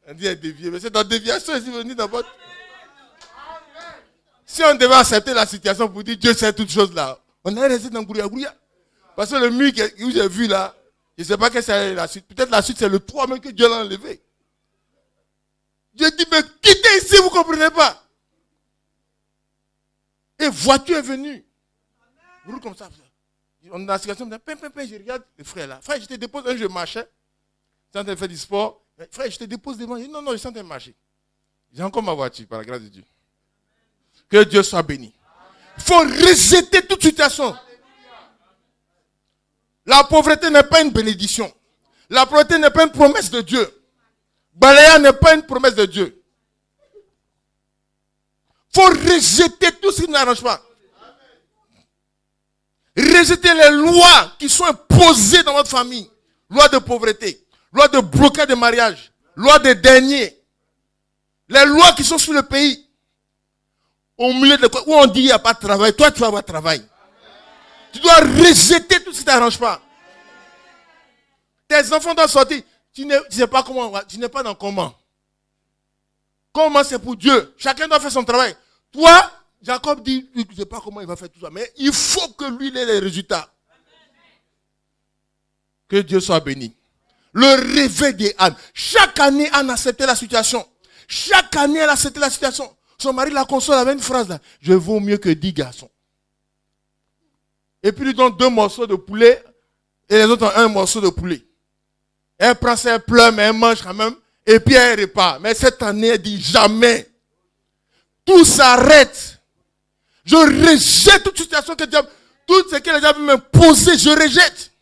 On dit, il a dévié. Mais c'est dans la déviation, il est venu d'abord. Si on devait accepter la situation pour dire, Dieu sait toutes choses là, on allait rester dans Gouria. Parce que le mur que j'ai vu là, je ne sais pas que c'est la suite. Peut-être la suite, c'est le 3 même que Dieu l'a enlevé. Dieu dit, mais quittez ici, vous ne comprenez pas. Et voiture est venue. Roule comme ça. On est dans la situation, je regarde le frère là. Frère, je te dépose un, je marchais. Tu es en train de faire du sport. Frère, je te dépose devant. Il dit, non, je suis en train de marcher. J'ai encore ma voiture, par la grâce de Dieu. Que Dieu soit béni. Il faut rejeter toute situation. La pauvreté n'est pas une bénédiction. La pauvreté n'est pas une promesse de Dieu. Balaya n'est pas une promesse de Dieu. Il faut rejeter tout ce qui n'arrange pas. Rejeter les lois qui sont imposées dans votre famille. Loi de pauvreté, loi de blocage de mariage, loi des derniers. Les lois qui sont sur le pays. Au milieu de quoi, où on dit il n'y a pas de travail, toi tu vas avoir travail. Tu dois rejeter tout ce qui ne t'arrange pas. Tes enfants doivent sortir. Tu ne sais pas comment, tu n'es pas dans comment. Comment c'est pour Dieu. Chacun doit faire son travail. Toi, Jacob dit, je ne sais pas comment il va faire tout ça. Mais il faut que lui ait les résultats. Que Dieu soit béni. Le réveil des Anne. Chaque année, Anne acceptait la situation. Chaque année, elle acceptait la situation. Son mari la console avec une phrase là. Je vaux mieux que 10 garçons. Et puis il lui donne 2 morceaux de poulet. Et les autres ont 1 morceau de poulet. Elle prend ça, elle pleure, mais elle mange quand même. Et puis elle repart. Mais cette année, elle dit jamais. Tout s'arrête. Je rejette toute situation que Dieu, tout ce que les gens veulent m'imposer, je rejette.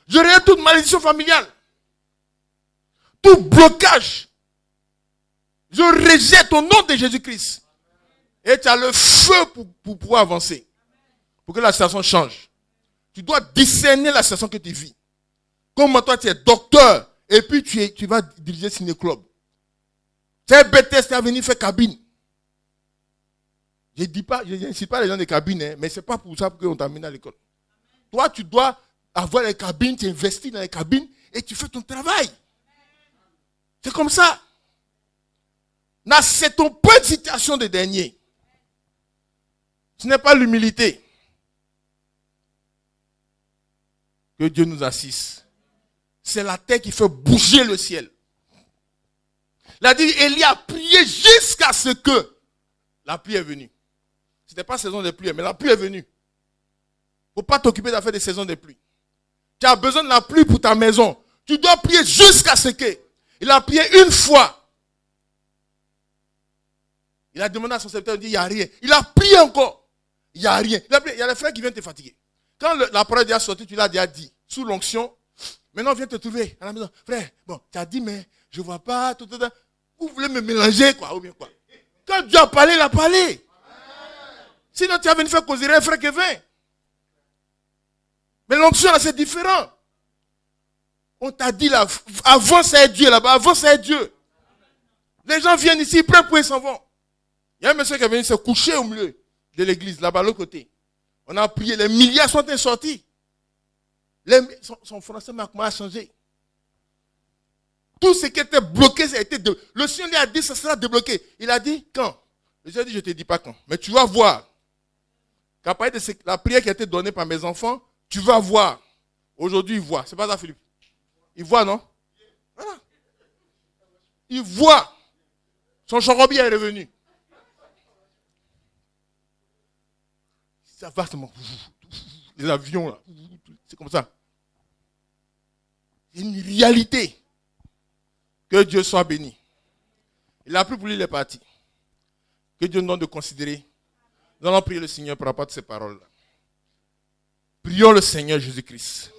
Je rejette toute malédiction familiale. Tout blocage. Je rejette au nom de Jésus-Christ. Et tu as le feu pour pouvoir avancer. Pour que la situation change. Tu dois discerner la situation que tu vis. Comme toi, tu es docteur. Et puis tu vas diriger ciné-club. Tu es BTS, tu vas venir faire cabine. Je n'incite pas les gens des cabines, hein, mais ce n'est pas pour ça qu'on t'amène à l'école. Toi, tu dois avoir les cabines, tu investis dans les cabines et tu fais ton travail. C'est comme ça. N'acceptons pas une situation de dernier. Ce n'est pas l'humilité. Que Dieu nous assiste. C'est la terre qui fait bouger le ciel. Il a dit, Élie a prié jusqu'à ce que la pluie est venue. Ce n'était pas saison de pluie, mais la pluie est venue. Il ne faut pas t'occuper d'affaires des saisons de pluie. Tu as besoin de la pluie pour ta maison. Tu dois prier jusqu'à ce que. Il a prié une fois. Il a demandé à son serviteur, il dit, il n'y a rien. Il a prié encore. Il n'y a rien. Il y a les frères qui viennent te fatiguer. Quand la parole est sortie, tu l'as déjà dit. Sous l'onction. Maintenant, viens te trouver à la maison. Frère, bon, tu as dit, mais je ne vois pas. Vous voulez me mélanger, quoi, ou bien quoi. Quand Dieu a parlé, il a parlé. Sinon, tu as venu faire causer un frère Kevin. Mais l'onction, là, c'est différent. On t'a dit là, avant ça est Dieu là-bas, avant ça est Dieu. Les gens viennent ici, ils prennent pour ils s'en vont. Il y a un monsieur qui est venu se coucher au milieu de l'église, là-bas, à l'autre côté. On a prié, les milliards sont sortis. Son français m'a changé. Tout ce qui était bloqué, ça a été débloqué. Le Seigneur lui a dit, ça sera débloqué. Il a dit, quand? Le Seigneur a dit, je ne te dis pas quand. Mais tu vas voir. Qu'à partir de la prière qui a été donnée par mes enfants, tu vas voir. Aujourd'hui, il voit. C'est pas ça, Philippe? Il voit, non? Voilà. Il voit. Son chorobi est revenu. Ça va, les avions, là. C'est comme ça. C'est une réalité. Que Dieu soit béni. Il a pris pour lui, il est parti. Que Dieu nous donne de considérer. Nous allons prier le Seigneur par rapport à ces paroles-là. Prions le Seigneur Jésus-Christ.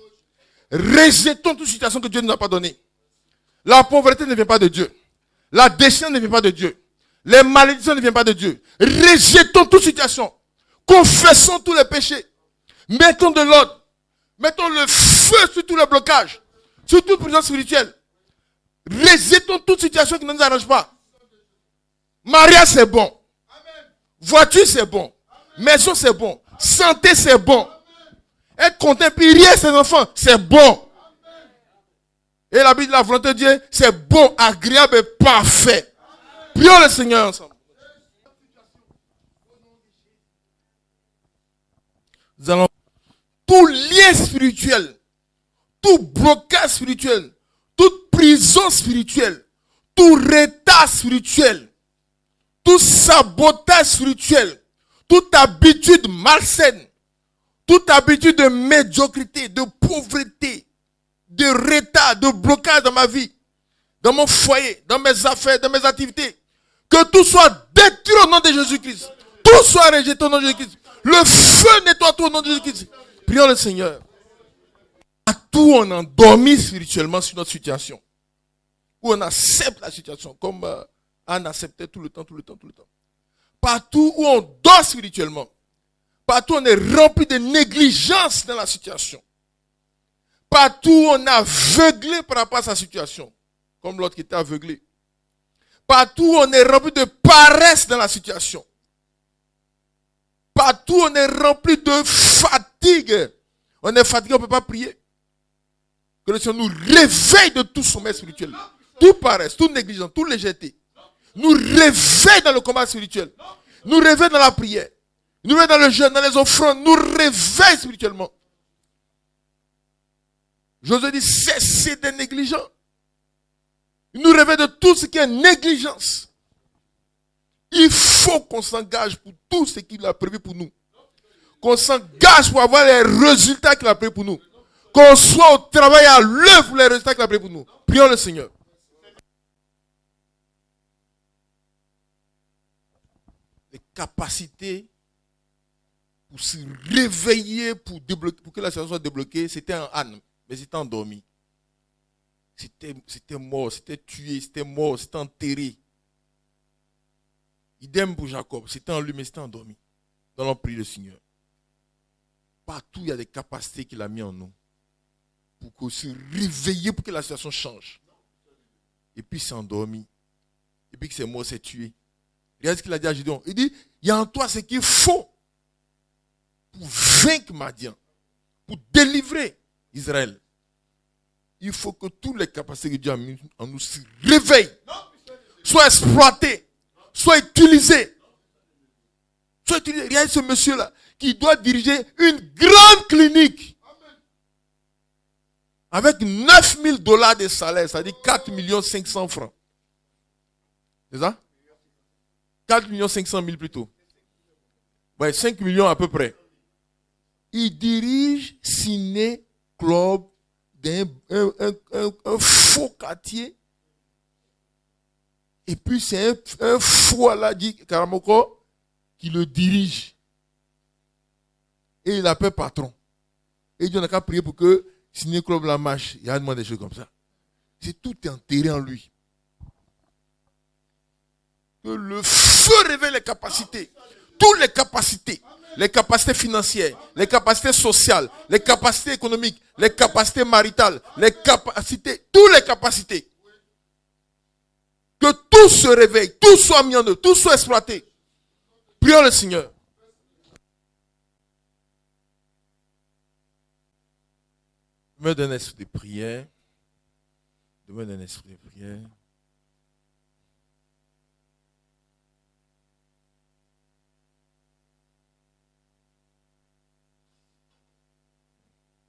Rejetons toute situation que Dieu ne nous a pas donnée. La pauvreté ne vient pas de Dieu. La déchéance ne vient pas de Dieu. Les malédictions ne viennent pas de Dieu. Rejetons toute situation. Confessons tous les péchés. Mettons de l'ordre. Mettons le feu sur tous les blocages. Sur toute prison spirituelle. Rejetons toute situation qui ne nous arrange pas. Mariage, c'est bon. Voiture, c'est bon. Maison, c'est bon. Santé, c'est bon. Être content, puis rire ses enfants, c'est bon. Et la Bible de la volonté de Dieu, c'est bon, agréable et parfait. Prions le Seigneur ensemble. Nous allons tout lien spirituel, tout blocage spirituel, toute prison spirituelle, tout retard spirituel, tout sabotage spirituel, toute habitude malsaine, toute habitude de médiocrité, de pauvreté, de retard, de blocage dans ma vie, dans mon foyer, dans mes affaires, dans mes activités. Que tout soit détruit au nom de Jésus-Christ. Tout soit rejeté au nom de Jésus-Christ. Le feu nettoie tout au nom de Jésus-Christ. Prions le Seigneur. À tout, on endormit spirituellement sur notre situation. Où on accepte la situation, comme Anne acceptait tout le temps. Partout où on dort spirituellement. Partout où on est rempli de négligence dans la situation. Partout où on est aveuglé par rapport à sa situation. Comme l'autre qui était aveuglé. Partout où on est rempli de paresse dans la situation. Partout où on est rempli de fatigue. On est fatigué, on ne peut pas prier. Que le Seigneur nous réveille de tout sommeil spirituel. Tout paresse, tout négligence, tout légèreté. Nous réveille dans le combat spirituel. Nous réveille dans la prière. Nous réveille dans le jeûne, dans les offrandes. Nous réveille spirituellement. Josué dit, cessez d'être négligents. Il nous réveille de tout ce qui est négligence. Il faut qu'on s'engage pour tout ce qu'il a prévu pour nous. Qu'on s'engage pour avoir les résultats qu'il a prévus pour nous. Qu'on soit au travail à l'œuvre pour les résultats qu'il a prévus pour nous. Prions le Seigneur. Les capacités pour se réveiller, pour que la situation soit débloquée, c'était un âne, mais c'était endormi. C'était mort, c'était tué, c'était mort, c'était enterré. Idem pour Jacob, c'était en lui, mais c'était endormi. Donc on prie le Seigneur. Partout, il y a des capacités qu'il a mis en nous. Pour qu'on se réveille, pour que la situation change. Et puis c'est endormi. Et puis que c'est mort, c'est tué. Regarde ce qu'il a dit à Gideon. Il dit, il y a en toi ce qu'il faut pour vaincre Madian, pour délivrer Israël. Il faut que toutes les capacités que Dieu a mises en nous se réveillent, soient exploitées, soient utilisées. Regarde ce monsieur-là qui doit diriger une grande clinique avec 9 000 $ de salaire, c'est-à-dire 4 500 000 francs. C'est ça? 4 500 000 plutôt. Ouais, 5 millions à peu près. Il dirige Ciné Club un faux quartier. Et puis c'est un faux Aladi Karamoko qui le dirige. Et il l'appelle patron. Et il dit on n'a qu'à prier pour que Ciné Club la marche. Il y a des choses comme ça. C'est tout enterré en lui. Que le feu révèle les capacités. Toutes les capacités. Les capacités financières, les capacités sociales, les capacités économiques, les capacités maritales, les capacités, toutes les capacités. Que tout se réveille, tout soit mis en œuvre, tout soit exploité. Prions le Seigneur. Me donne un esprit de prière. Donne un esprit de prière.